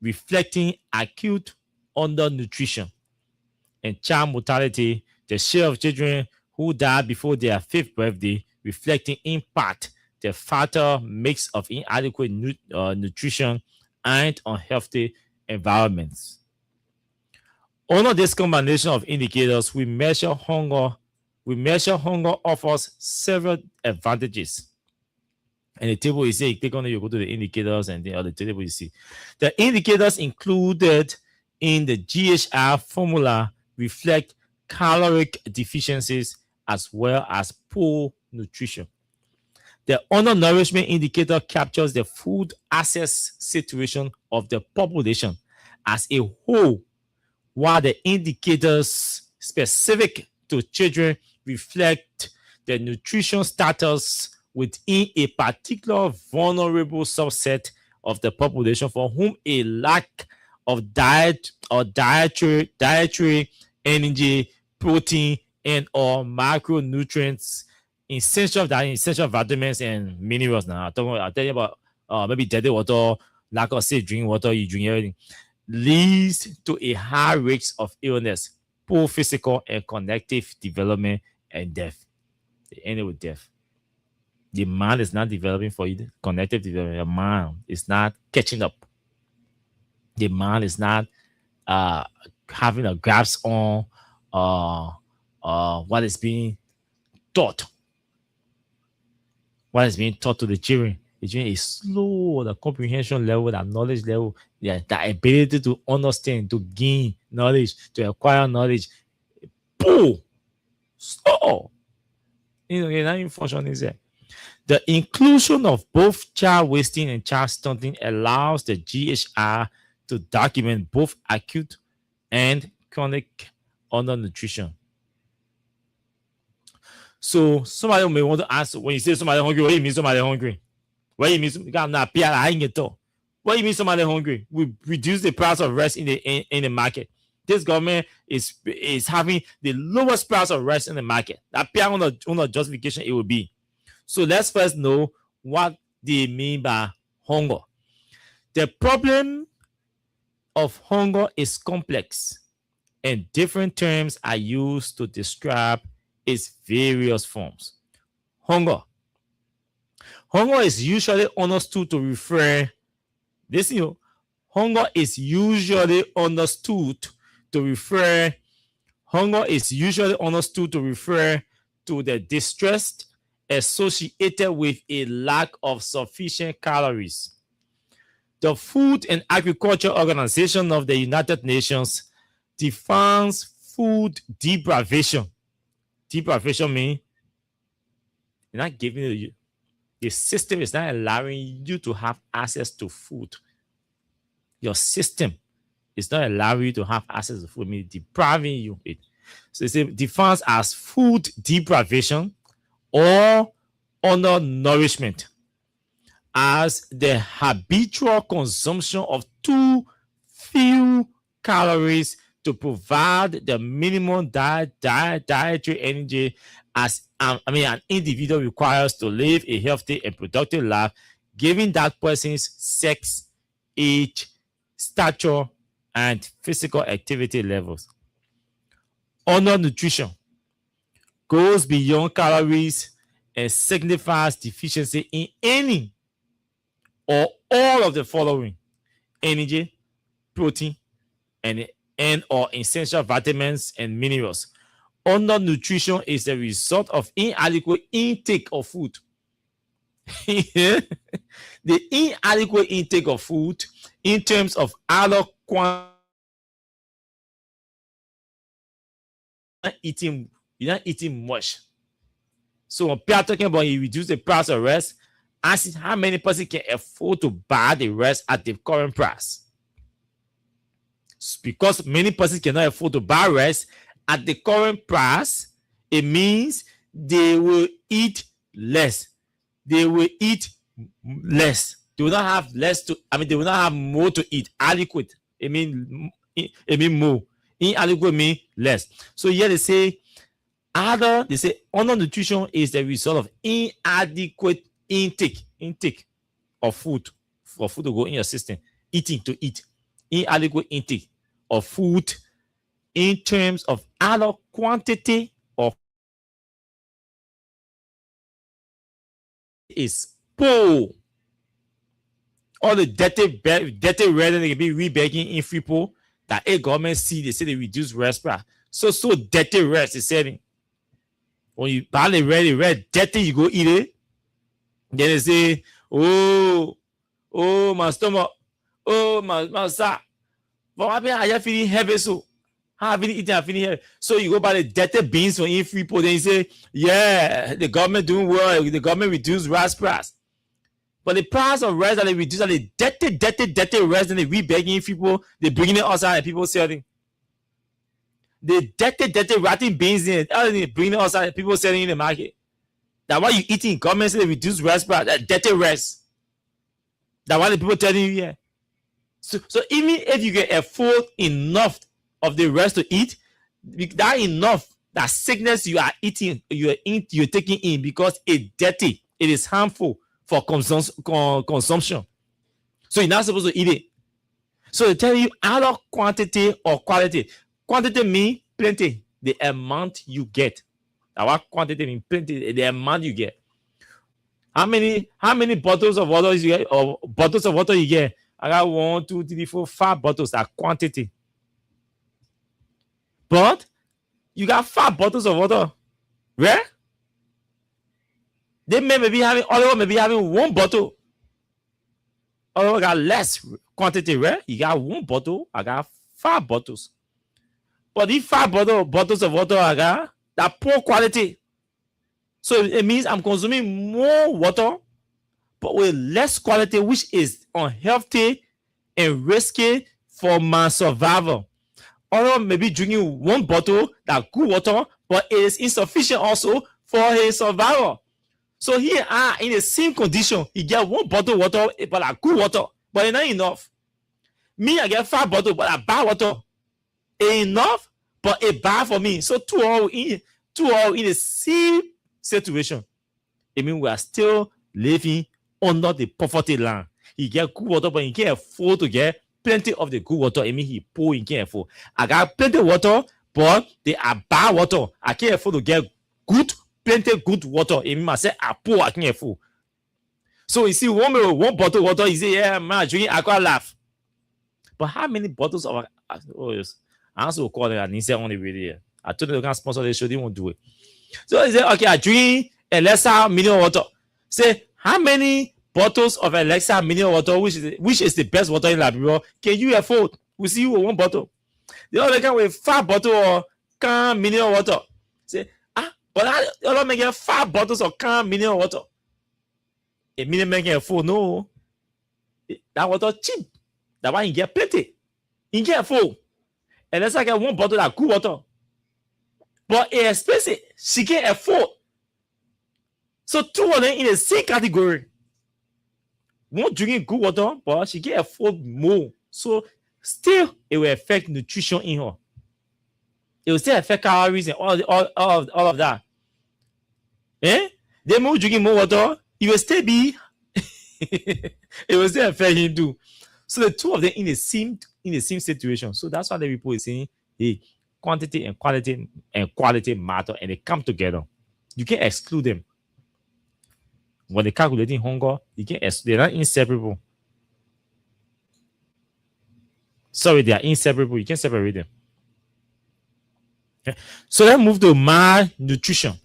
reflecting acute undernutrition. And child mortality. The share of children who die before their 5th birthday, reflecting in part the fatal mix of inadequate nutrition and unhealthy environments. Under this combination of indicators, we measure hunger. Hunger offers several advantages. And the table is saying, click on it, you go to the indicators, and the other table you see. The indicators included in the GHR formula reflect caloric deficiencies as well as poor nutrition. The undernourishment indicator captures the food access situation of the population as a whole, while the indicators specific to children reflect the nutrition status within a particular vulnerable subset of the population for whom a lack of diet or dietary energy, protein, and or macronutrients, essential vitamins and minerals. Now I'll tell you about maybe dirty water, lack of safe drinking water, you drink everything, leads to a high rate of illness, poor physical and cognitive development, and death. They end with death. The mind is not developing for you. Cognitive development, your mind is not catching up. The mind is not having a grasp on what is being taught. What is being taught to the children. The children is slow, the comprehension level, the knowledge level, the ability to understand, to gain knowledge, to acquire knowledge. Boom! Slow. Not even function is there. The inclusion of both child wasting and child stunting allows the GHR to document both acute and chronic undernutrition. So somebody may want to ask, when you say somebody hungry, what do you mean somebody hungry? What do you mean? What do you mean somebody hungry? We reduce the price of rice in the market. This government is having the lowest price of rice in the market. That on the justification it will be. So let's first know what they mean by hunger. The problem of hunger is complex, and different terms are used to describe its various forms. Hunger is usually understood to refer. Hunger is usually understood to refer to the distress associated with a lack of sufficient calories. The Food and Agriculture Organization of the United Nations defines food deprivation. Deprivation means they're not giving you. The system is not allowing you to have access to food. Your system is not allowing you to have access to food, meaning depriving you it. So they say defines as food deprivation or undernourishment, as the habitual consumption of too few calories to provide the minimum dietary energy as an individual requires to live a healthy and productive life, given that person's sex, age, stature, and physical activity levels. Undernutrition goes beyond calories and signifies deficiency in any or all of the following: energy, protein, and or essential vitamins and minerals. Undernutrition is the result of inadequate intake of food. The inadequate intake of food in terms of other quantity. You're not eating much. So when people are talking about you reduce the price of rest, ask how many person can afford to buy the rest at the current price. Because many persons cannot afford to buy rest at the current price, it means they will eat less. They will eat less. They will not have less to, they will not have more to eat. Adequate, it mean more. Inadequate mean less. So here they say undernutrition is the result of inadequate intake of food, for food to go in your system. Eating to eat. Inadequate intake of food in terms of other quantity of is poor. All the dirty red they can be rebegging in free pool that a government see, they say they reduce rest price. So dirty rest is saying when you buy the red dirty, you go eat it. Then they say, oh my stomach, oh my side. But what are you feeling heavy? So how have you eating? I'm feeling heavy. So you go buy the dirty beans from in free pool. Then you say, yeah, the government doing well. The government reduce rice price. But the price of rice that they reduce are the dirty rice, and they re-begging people. They bringing it outside and people selling. The dirty rotten beans in it, they bringing it outside and people selling in the market. That's why you eating. Government say they reduce rice price. That dirty rice. That's why the people telling you here. So even if you can afford enough of the rest to eat, that enough, that sickness you are eating, you're taking in because it's dirty, it is harmful for consumption. So you're not supposed to eat it. So they tell you either quantity or quality. Quantity means plenty, the amount you get. Now what quantity means plenty, the amount you get. How many bottles of water you get, or bottles of water you get? I got 1, 2, 3, 4, 5 bottles. That quantity. But you got 5 bottles of water. Where? They may be having, other maybe having 1 bottle. Other got less quantity. Where? You got 1 bottle. I got 5 bottles. But these 5 bottles of water I got, that poor quality. So it means I'm consuming more water, but with less quality, which is unhealthy and risky for my survival. Or maybe drinking 1 bottle, that good water, but it is insufficient also for his survival. So here are in the same condition. He get 1 bottle of water, but a good water, but it's not enough. Me, I get 5 bottles, but a bad water. It's enough, but it's bad for me. So two all in the same situation. It means we are still living under the poverty line. He get good water, but he can't afford to get plenty of the good water. It means he poor, he can't afford. I got plenty of water, but they are bad water. I can't afford to get plenty good water. It means I say I poor, I can't afford. So you see, one bottle of water, you say, yeah, man, drinking alcohol laugh. But how many bottles of yes. I also call it and he said on the video. I told them they can sponsor the show, they won't do it. So he said, okay, I drink Alexa mineral water. Say, how many bottles of Alexa mineral water, which is the best water in Liberia, can you afford? We see you with 1 bottle. The other can with 5 bottles of can mineral water. Say, but the other man get 5 bottles of can mineral water. A million man can afford, no. That water cheap. That one you get plenty. You get afford. Unless I get 1 bottle of good water. but it's expensive. She can't afford. So two of them in the same category. One drinking good water, but she can afford more. So still, it will affect nutrition in her. It will still affect calories and all of that. Eh? They more drinking more water, it will still be it will still affect him too. So the two of them in the same situation. So that's why the people is saying, hey, quantity and quality matter, and they come together. You can't exclude them. When they're calculating hunger, they're not inseparable. Sorry, they are inseparable. You can't separate them. Okay. So let's move to malnutrition.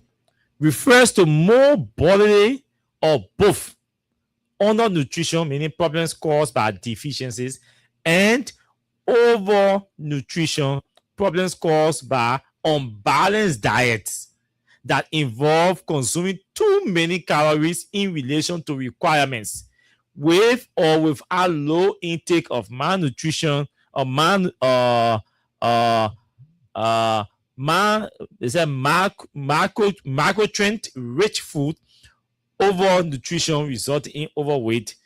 Refers to more bodily or both undernutrition, meaning problems caused by deficiencies, and overnutrition, problems caused by unbalanced diets that involve consuming too many calories in relation to requirements, with or without low intake of malnutrition or macronutrient rich food. Overnutrition resulting in overweight,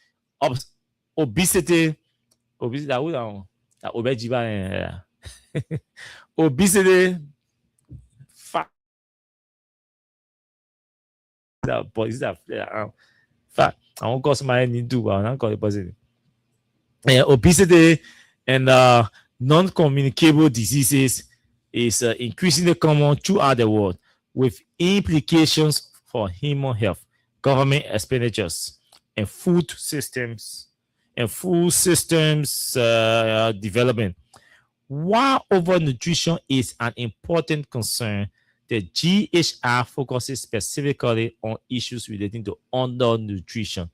obesity, obesity, fat. Fat. I won't call somebody need to, but I'm not calling positive. Obesity and non-communicable diseases is increasingly common throughout the world, with implications for human health, government expenditures, and food systems development. While overnutrition is an important concern, the GHR focuses specifically on issues relating to undernutrition.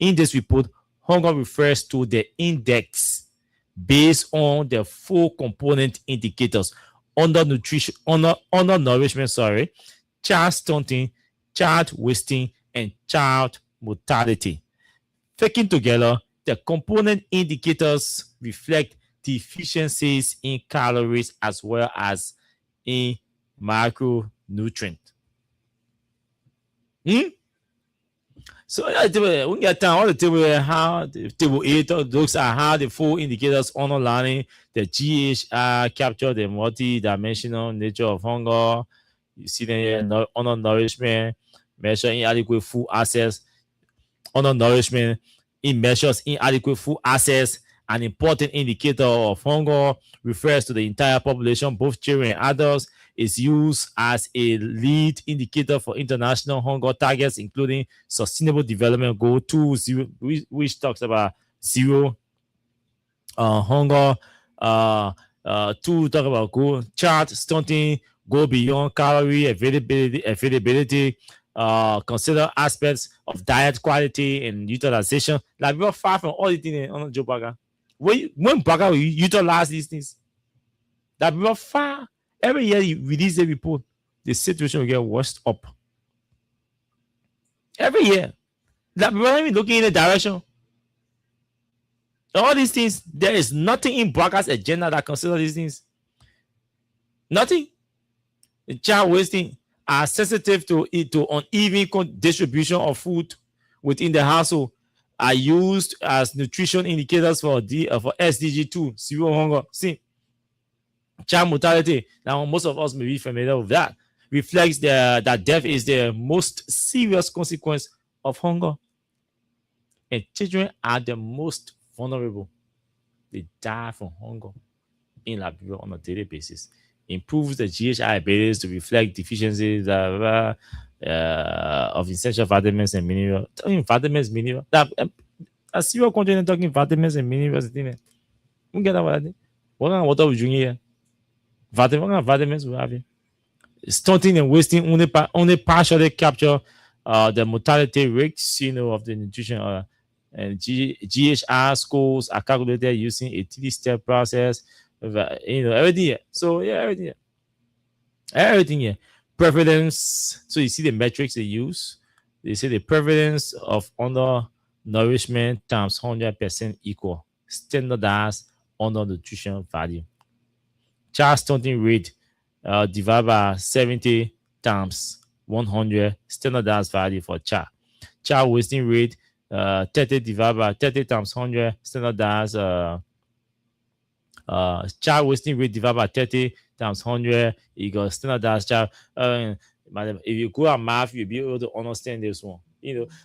In this report, hunger refers to the index based on the 4 component indicators: undernutrition, undernourishment, child stunting, child wasting, and child mortality. Taken together, the component indicators reflect deficiencies in calories as well as in macronutrient. So we get down all the table how the table 8 looks at how the 4 indicators underlining the GHR capture the multi-dimensional nature of hunger. You see the undernourishment, measure inadequate food access. Undernourishment, it measures inadequate food access. An important indicator of hunger refers to the entire population, both children and adults. Is used as a lead indicator for international hunger targets, including Sustainable Development Goal 2, which talks about zero hunger. 2 talk about goal chart stunting, go beyond calorie availability. Consider aspects of diet quality and utilization. Like we're far from all the things on Joe Burger. When Burger will utilize these things, that we're far. Every year you release a report, the situation will get worse up. Every year. That we're not even looking in the direction. All these things, there is nothing in Burger's agenda that considers these things. Nothing. The child wasting are sensitive to uneven distribution of food within the household, are used as nutrition indicators for SDG 2, zero hunger. See, child mortality, now most of us may be familiar with that, reflects that death is the most serious consequence of hunger. And children are the most vulnerable. They die from hunger in Liberia on a daily basis. Improves the GHI abilities to reflect deficiencies of essential vitamins and minerals. Vitamins, minerals. A serial content talking vitamins and minerals. We get that what kind of water we drink here? Vitamins we have here. Stunting and wasting only partially capture the mortality rates, of the nutrition. And GHR scores are calculated using a 3-step process. Everything here. So yeah, everything here. Prevalence. So you see the metrics they use. They say the prevalence of undernourishment times 100% equal standardized undernutrition value. Child stunting rate divided by 70 times 100 standardized value for child. Child wasting rate 30 divided by 30 times 100 standardized child wasting rate divided by 30 times 100 equals standardized child. Madam, if you go at math, you'll be able to understand this one.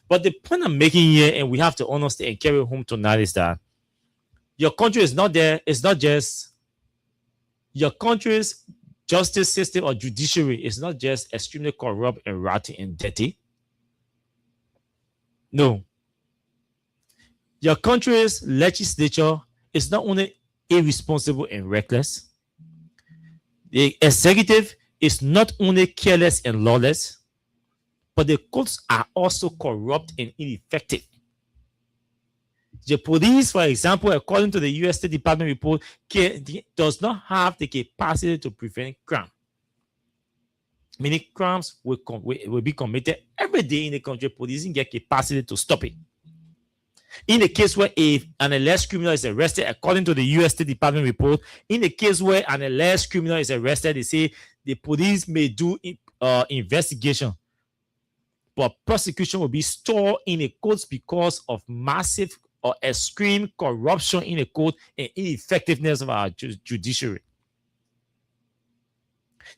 But the point I'm making here, and we have to understand and carry home tonight, is that your country is not there. It's not just your country's justice system or judiciary is not just extremely corrupt and rotten and dirty. No. Your country's legislature is not only irresponsible and reckless. The executive is not only careless and lawless, but the courts are also corrupt and ineffective. The police, for example, according to the U.S. State Department report, does not have the capacity to prevent crime. Many crimes will be committed every day in the country. Police didn't get capacity to stop it. In the case where an alleged criminal is arrested, according to the U.S. State Department report, in the case where an alleged criminal is arrested, they say the police may do investigation, but prosecution will be stored in the courts because of massive or extreme corruption in the court and ineffectiveness of our judiciary.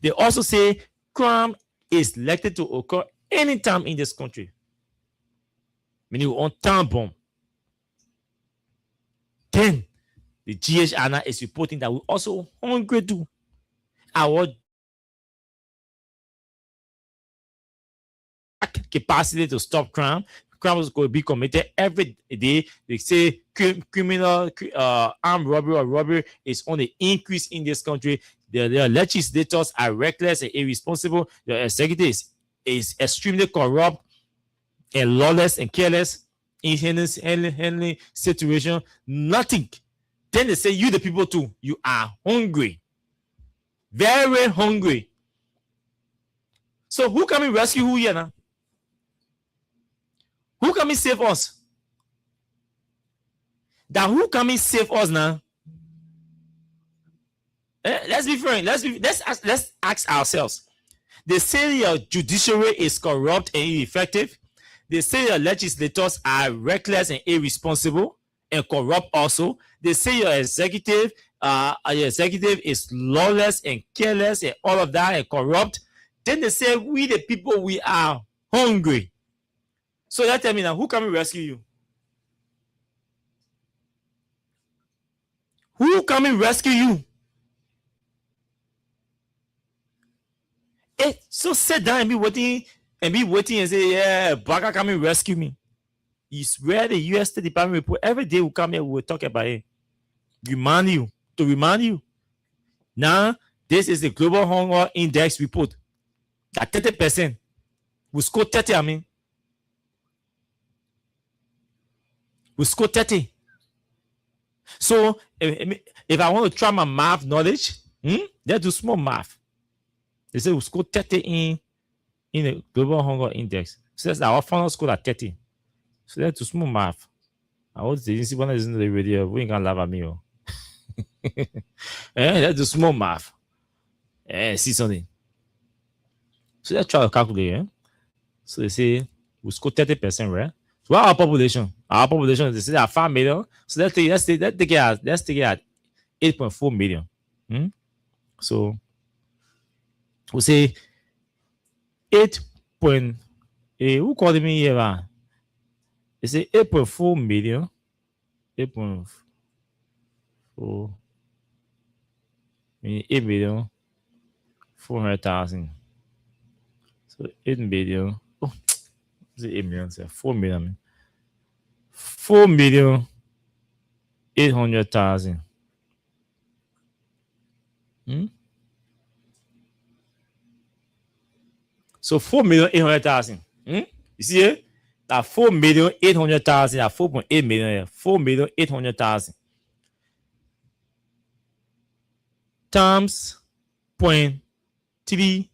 They also say crime is likely to occur anytime in this country. Meaning on time bomb. Then the GHANA is reporting that we're also hungry to our capacity to stop crime. Crime is going to be committed every day. They say criminal armed robbery or robbery is on the increase in this country. Their legislators are reckless and irresponsible. The executive is extremely corrupt and lawless and careless in handling situation. Nothing. Then they say, you the people too, you are hungry. Very hungry. So who can we rescue who here now? Who can we save us? That who can we save us now? Let's be frank. Let's ask ourselves. They say your judiciary is corrupt and ineffective. They say your legislators are reckless and irresponsible and corrupt also. They say your executive is lawless and careless and all of that and corrupt. Then they say we the people, we are hungry. So let tell me now, who can we rescue you? Who can we rescue you? So sit down and be waiting and say, yeah, Baka come and rescue me. It's where the U.S. State Department report every day will come here, we will talk about it. Remind you. Now, this is the Global Hunger Index report. That 30%. We score 30, We score 30. So, if I want to try my math knowledge, let's do small math. They say we score 30 in the Global Hunger Index. So that's our final score at 30. So let's do small math. I want to see one is in the radio. We ain't gonna laugh at me. Let's do small math. See something. So let's try to calculate. So they say we score 30%, right? So what our population? Our population, they say, are 5 million. So let's take it at 8.4 million. So we say 8. Who called me here? They say 8.4 million. 8.4. 8 million 400,000. So 8 million. Oh, is it 8 million? 4 million. 4,800,000. So 4,800,000. You see here? That 4,800,000 at 4.8 million. 4,800,000 times 0.30.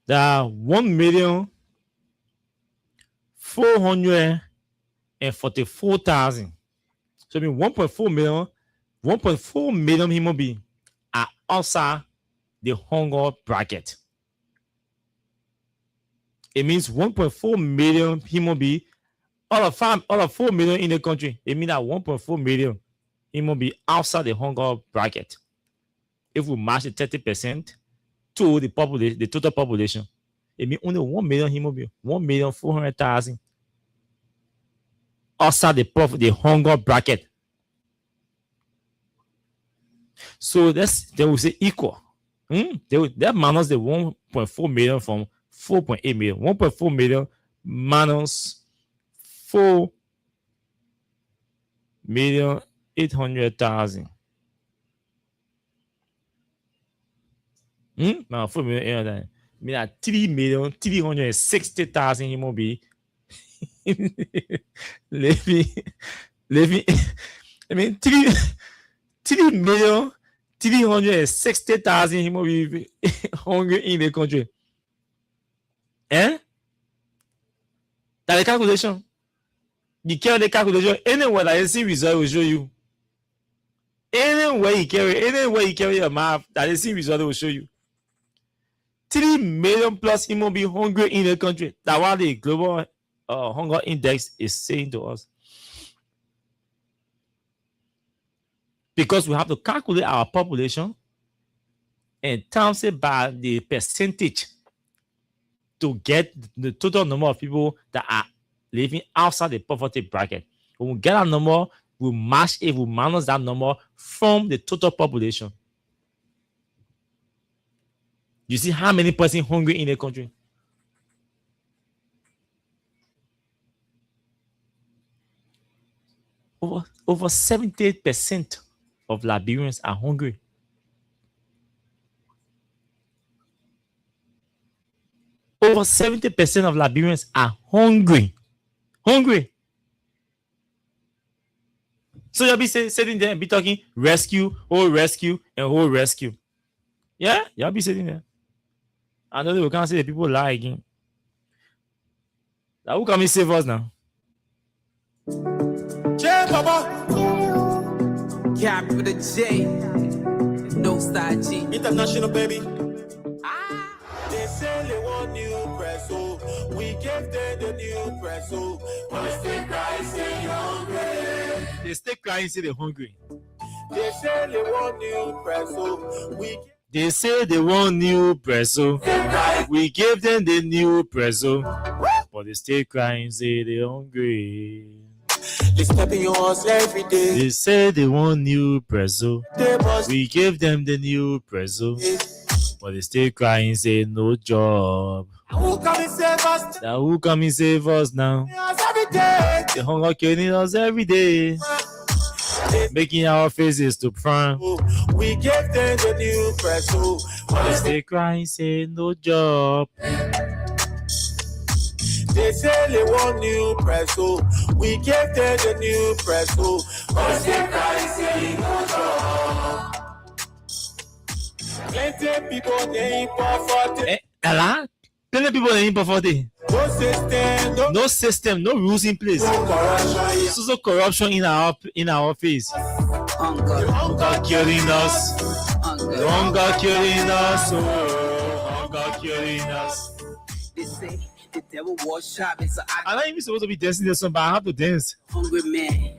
That 1,400,000 144,000. So I mean 1.4 million human beings are outside the hunger bracket. It means 1.4 million human beings out of 4 million in the country. It means that 1.4 million human beings outside the hunger bracket. If we match the 30% to the population, the total population, it means only 1 million human beings, 1,400,000 outside the hunger bracket. So they will say equal. That minus the 1.4 million from 4.8 million. 1.4 million minus 4,800,000. Now 4,800,000. Mean that 3,360,000 human beings living. I mean 3,360,000 human beings hungry in the country. That's the calculation. You carry the calculation anywhere that you see result will show you. Anywhere you carry your map, that you see result will show you. 3 million plus human beings hungry in the country. That's what the global hunger index is saying to us. Because we have to calculate our population and times it by the percentage to get the total number of people that are living outside the poverty bracket. When we get a number, we match it, we minus that number from the total population. You see how many persons hungry in the country? Over 78% of Liberians are hungry. Over 70% of Liberians are hungry. So you'll be sitting there and be talking rescue, whole rescue, and whole rescue. Yeah, y'all be sitting there. I know we can't see the people lie again. Now who can save us now? J Baba. Cap with a J. No side G. International baby. They say they want new press, so we gave them the new press, so they still crying, say hungry. They still crying, say they're hungry. They say they want new press, so they say they want new presso. We gave them the new presso. But they still crying, say they're hungry. They stepping your horse every day. They say they want new presso. We gave them the new presso. But they still crying, say no job. Who come and save us? Now who come and save us now? The hunger killing us every day. Making our faces to frown. We gave them the new press, so they still crying, say no job. They say they want new press, so we gave them the new press, so they still crying, say no job. Plenty people they poverty. Plenty people in poverty. No system, no rules in place. So corruption in our office. Hunger killing us. Hunger killing us. Hunger killing us. They say the devil was sharp. I'm not even supposed to be dancing this song, but I have to dance. Hungry man,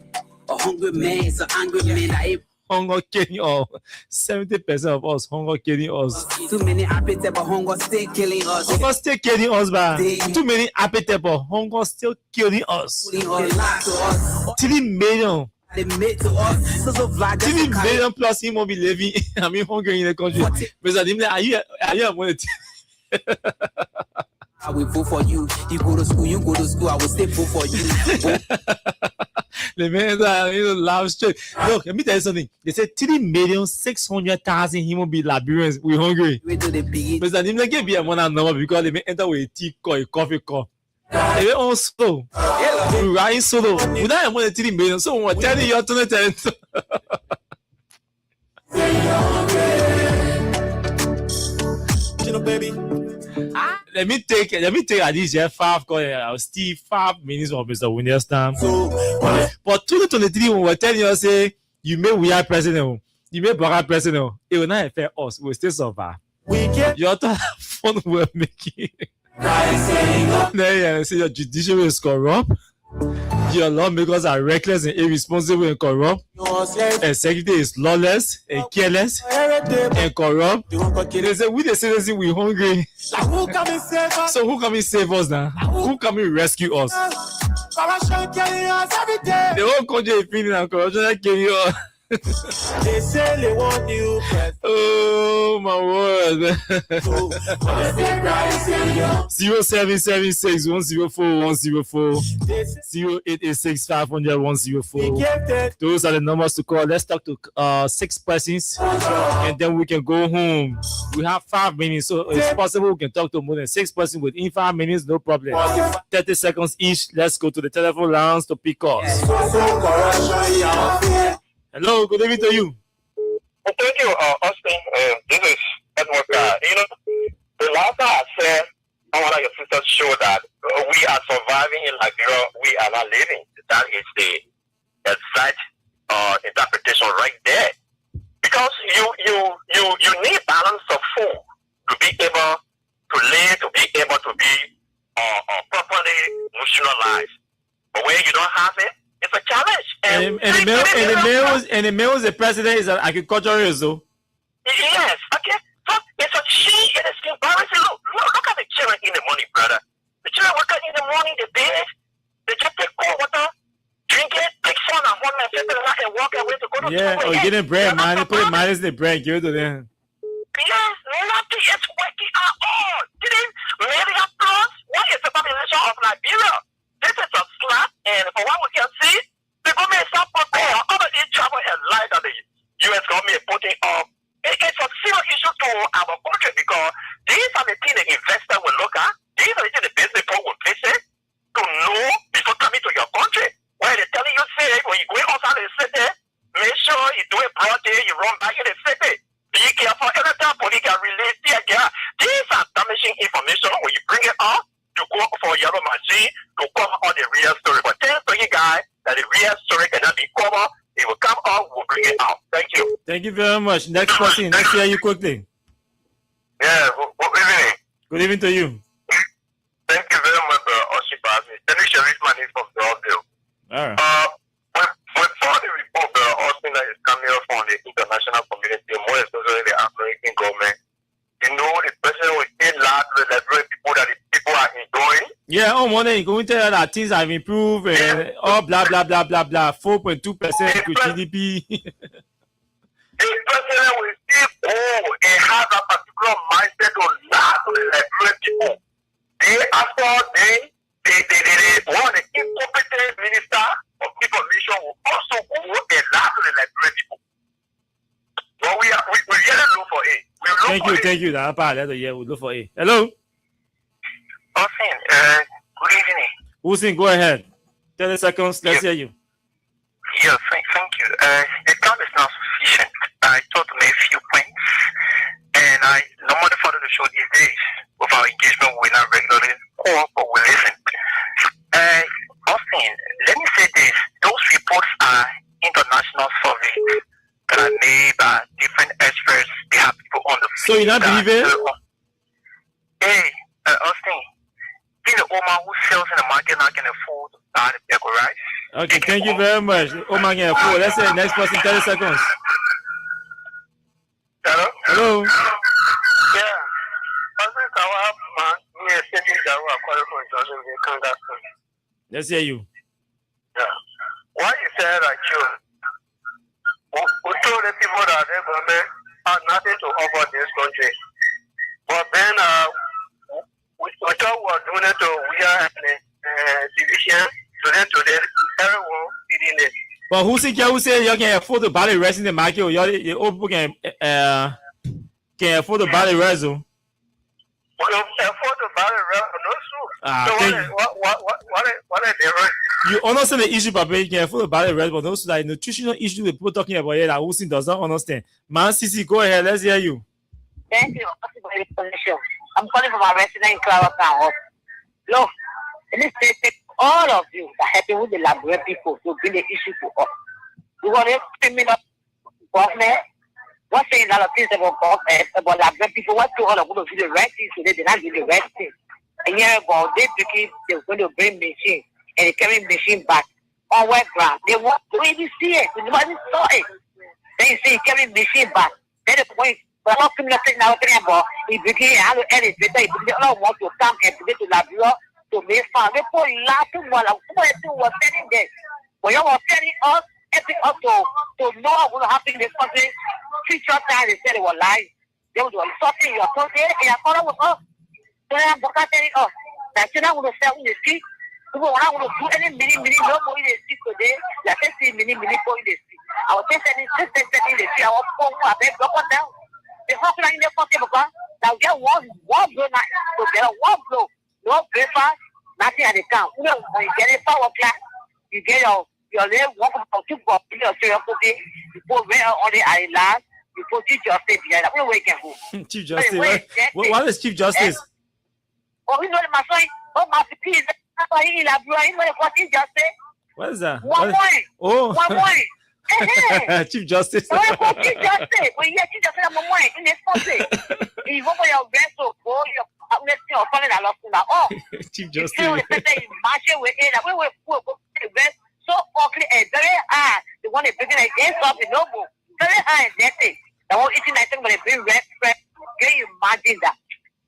a hungry man, is an angry man. Hunger killing us. 70% of us hunger killing us. Too many appetite, but hunger still killing us. Hunger still killing us, but too many appetite, but hunger still killing us. 3 million. They made to us. So 3 million plus him will be living. I mean, hungry in the country. Mr. Dimle, are you I will vote for you. You go to school, I will still vote for you. The man laugh straight. Look, let me tell you something. They said 3,600,000 human beings Liberians we hungry. Mr. Dimle give me a number because they may enter with a tea cup, a coffee cup. They were all slow. We riding solo. We don't have 3 million. So we're telling you to tell you know, baby. Let me take at least 5 Steve 5 minutes of Mr. Williams time. But 2023 when we're telling you say you may we are president, you may Barack president, it will not affect us. We'll still survive. We get your fun we're making. Then say your judiciary is corrupt. Your lawmakers are reckless and irresponsible and corrupt. Executive is lawless and careless and corrupt. They say we the citizens we hungry. So who come and save us now? Who come and rescue us? The whole country is feeling and corruption killing us. They say they want you. Oh my word. 0776 104 104 0886 500 104. Those are the numbers to call. Let's talk to 6 persons and then we can go home. We have 5 minutes, so it's possible we can talk to more than 6 persons within 5 minutes, no problem. 30 seconds each. Let's go to the telephone lines to pick us. Hello, good evening to you. Well, thank you, Austin. This is Edward. The last time I said, I want your sisters show that we are surviving in Liberia, we are not living. That is the exact interpretation right there. Because you need balance of food to be able to live, to be able to be properly nutritionalized. But when you don't have it, it's a challenge. And the male, the president is an agriculturalist, though. Yes, okay. So it's a she and it's embarrassing. Look at the children in the morning, brother. The children wake up in the morning, they bathe, they just take cold water, drink it, take sun and one and walk away to go to school. Or get them bread, man. They put it minus the bread, give it to them. Yes, nothing is working at all. Didn't maybe have plus? What is the population of Liberia? This is a slap, and for what we can see, the government is not prepared. All of these travel and lie that the U.S. government is putting up. It's a serious issue to our country because these are the things the investor will look at. These are the things the business people will visit to know before coming to your country. Where they're telling you, say, when you go outside the city, make sure you do a broad day, you run back in the city. Be careful. Every time police can release tear gas. These are damaging information when you bring it up. To go for yellow machine to cover all the real story. But tell you guys that the real story cannot be covered. It will come out, we'll bring it out. Thank you. Thank you very much. Next person, let's hear you quickly. Yeah, good evening. Good evening to you. Thank you very much, Oshibazi. Dennis Sherifman is from Belleville. All right. When the report, Austin, that is coming up from the international community, more especially the American government, you know, the president will still large to liberate people that the people are enjoying. Yeah, on Monday, you're going to tell that things have improved and all blah, blah, blah, blah, blah, 4.2% to GDP. The president will still go and have a particular mindset to large to liberate people. Day after day, the one, the incompetent minister of information will also go and large to liberate people. But we really look for it. Thank you. We look for it. Hello? Austin, good evening. Hussein, go ahead. 30 seconds. Let's hear you. Yeah, thank you. The time is not sufficient. I thought to make a few points, and I normally follow the show these days with our engagement. We're not regularly call, but we listen. Austin, let me say this: those reports are international surveys that are made by different experts. They have people on the field. So you not believe it? Hey, Austin. Being the woman who sells in the market now can afford to buy the bagel rice. Okay, thank you very much. Oman can afford. Let's say next person, 30 seconds. Hello? Yeah. Let's hear you. Yeah. Why you said that we told the people that the government had nothing to offer this country. But then we thought we were doing it to we are division today everyone feeding it. But who say you can afford to buy the rest in the market or you people can afford to buy the rest? We can afford to buy the rest, no soup. So what are the rest? You understand the issue, Papa. You can afford to buy the rest, but also like nutritional issue the people talking about here that Hussein does not understand. Man, Sisi, go ahead. Let's hear you. Thank you for the explanation. I'm calling from our resident in Clarence Town. Look, in this state, all of you that helping with the Liberian people to bring the issue to us. We want to criminal government. What's saying a lot of things about government, about Liberian people. What to all of them to do the right thing today? They not do the right thing. A year ago, they were going to bring machine and they carry machine back on wet ground. They want to even see it. They never saw it. Then you see carry machine back. Then the point. But all criminal thing now about he begin how to edit better. He don't want to come and to get to Liberia to make fun. They put laughing while was telling them. When you were telling us, everything up to know what's going to happen in this country, future time they said it was lying. They were something you're told there, and I thought it was us. So I'm telling us that you're not going to sell in the street. People are not going to do any mini, no more in the street today. Like I say, mini, for in the street. I was just saying, in the street, I was going to go down. The hospital in the country because now get one blow now, so get one blow, no paper, nothing at the count. When you get a power plant, you get your leg walk from 2 for your cookie, you put where on the island, you put Chief Justice behind that. Where we can go? Chief Justice. What is Chief Justice? Oh, we know the Masai. Oh, my peace. Chief Justice. What is that? One point. Oh. 1 point. Chief Justice. Chief Justice. Well, yeah, Chief Justice, I'm one in this country. You go for your best to go, your family that lost now. Oh, Chief Justice. You marching with it. We will go to the best so ugly and very hard. The one that begin against us, the noble. Very hard and dirty. The one eating item when they bring red. Can you imagine that?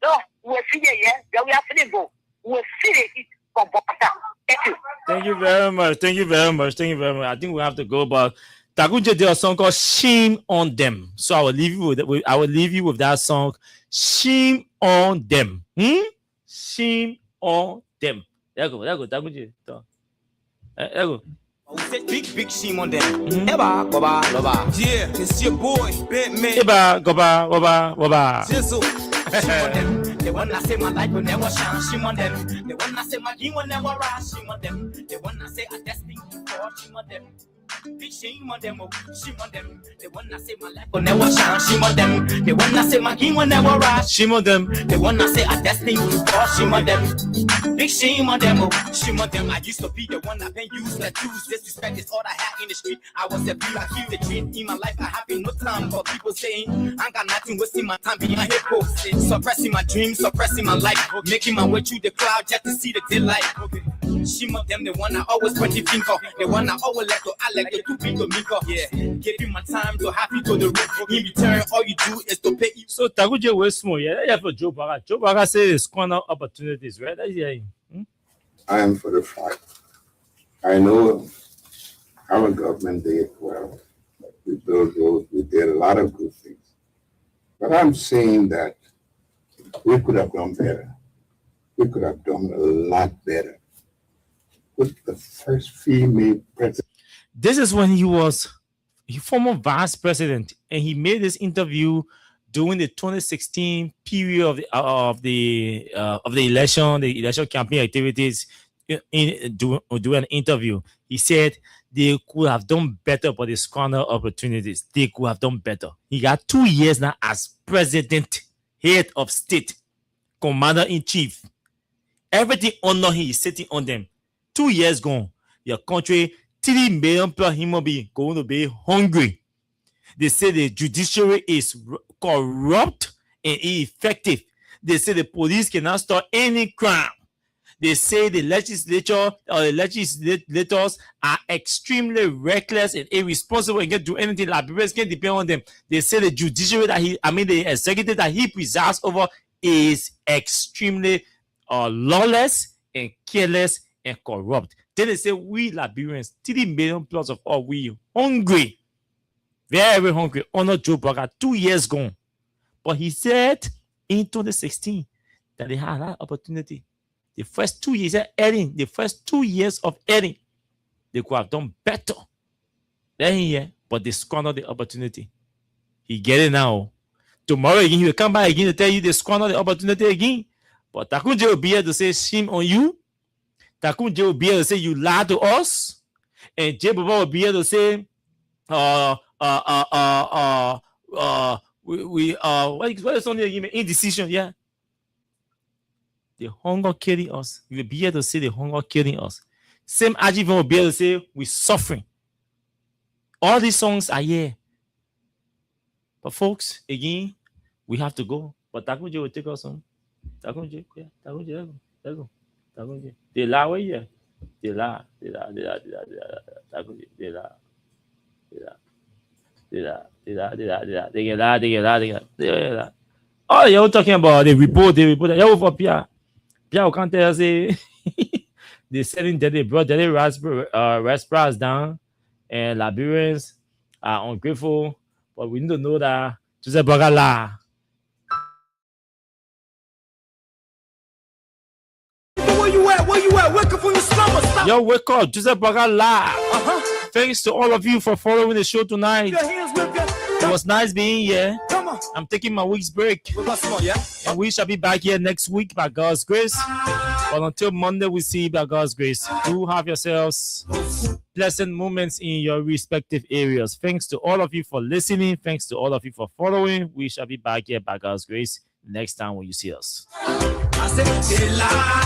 So, we'll see it, yeah. We have to go. We'll see it from Bogota. Thank you. Thank you very much. Thank you very much. Thank you very much. I think we have to go, but Takunje did a song called "Shame on Them." So I will leave you with that song, "Shame on Them." Shame on them. There you go. Takunje. There you go. Big shame on them. Eba, goba, loba. Yeah, it's your boy, Batman. Eba, goba, loba. Jizzle. Shame on them. The one that say my life will never shine. Shame on them. The one that say my game will never rise. Shame on them. The one that say I destined for. Shame on them. Big shame on them, shame on them. The one that say my life will never shine. Shame on them. The one that say my game will never rise. Shame on them. The one that say I destined for. Shame on them. Big shame on them, shame on them. I used to be the one that been used to choose. Disrespect is all I had in the street. I was a beauty, I keep the dream in my life. I have been no time for people saying I got nothing, wasting my time being a hippo. Suppressing my dreams, suppressing my life, making my way through the cloud just to see the daylight. Shame on them, the one I always point the finger, the one I always let go. I like the two people, yeah. Giving my time to happy to the roof. In return, all you do is to pay you. So Takunje was small, yeah. For Joe Baga. Joe Baga says squander opportunities, right? That's yeah. I am for the fact. I know our government did well. We built roads, we did a lot of good things. But I'm saying that we could have done better. We could have done a lot better. With the first female president. This is when he was former vice president, and he made this interview during the 2016 period of the election campaign activities. Do an interview. He said they could have done better, but they squandered opportunities. They could have done better. He got 2 years now as president, head of state, commander in chief. Everything under him is sitting on them. 2 years gone, your country, 3 million plus human beings going to be hungry. They say the judiciary is corrupt and ineffective. They say the police cannot stop any crime. They say the legislature or the legislators are extremely reckless and irresponsible and can't do anything. Liberians can't depend on them. They say the judiciary the executive that he presides over is extremely lawless and careless and corrupt. Then they say we Liberians, 3 million plus of all, we hungry, very hungry. Under Joe Baga, 2 years gone. But he said in 2016 that they had that opportunity. The first 2 years of Edding, they could have done better. But they squandered the opportunity. He get it now. Tomorrow again, he will come back again to tell you they squandered the opportunity again. But Takunje will be able to say shame on you. Takunje will be able to say you lied to us. And J Baba will be able to say what is something again? Indecision, yeah. The hunger killing us. You will be able to say the hunger killing us. Same adjective will be able to say we're suffering. All these songs are here. But folks, again, we have to go. But Takunje will take us home. Takunje, yeah, Takunje, let's go. Takunje. They lie way here. They lie. Takunje, they lie. Oh, you're talking about the report. You're for Pia. Pia can't tell us they're selling that they brought the raspberries down, and Liberians are ungrateful. But we need to know that Joseph Bagala. Where you at? Wake up from your slumber. Stop. Yo, wake up, Joseph Bagala. Thanks to all of you for following the show tonight. It was nice being here. Come on. I'm taking my week's break. And we shall be back here next week by God's grace. But until Monday, we see you by God's grace. Do have yourselves pleasant moments in your respective areas. Thanks to all of you for listening. Thanks to all of you for following. We shall be back here by God's grace next time when you see us. I said, they lie.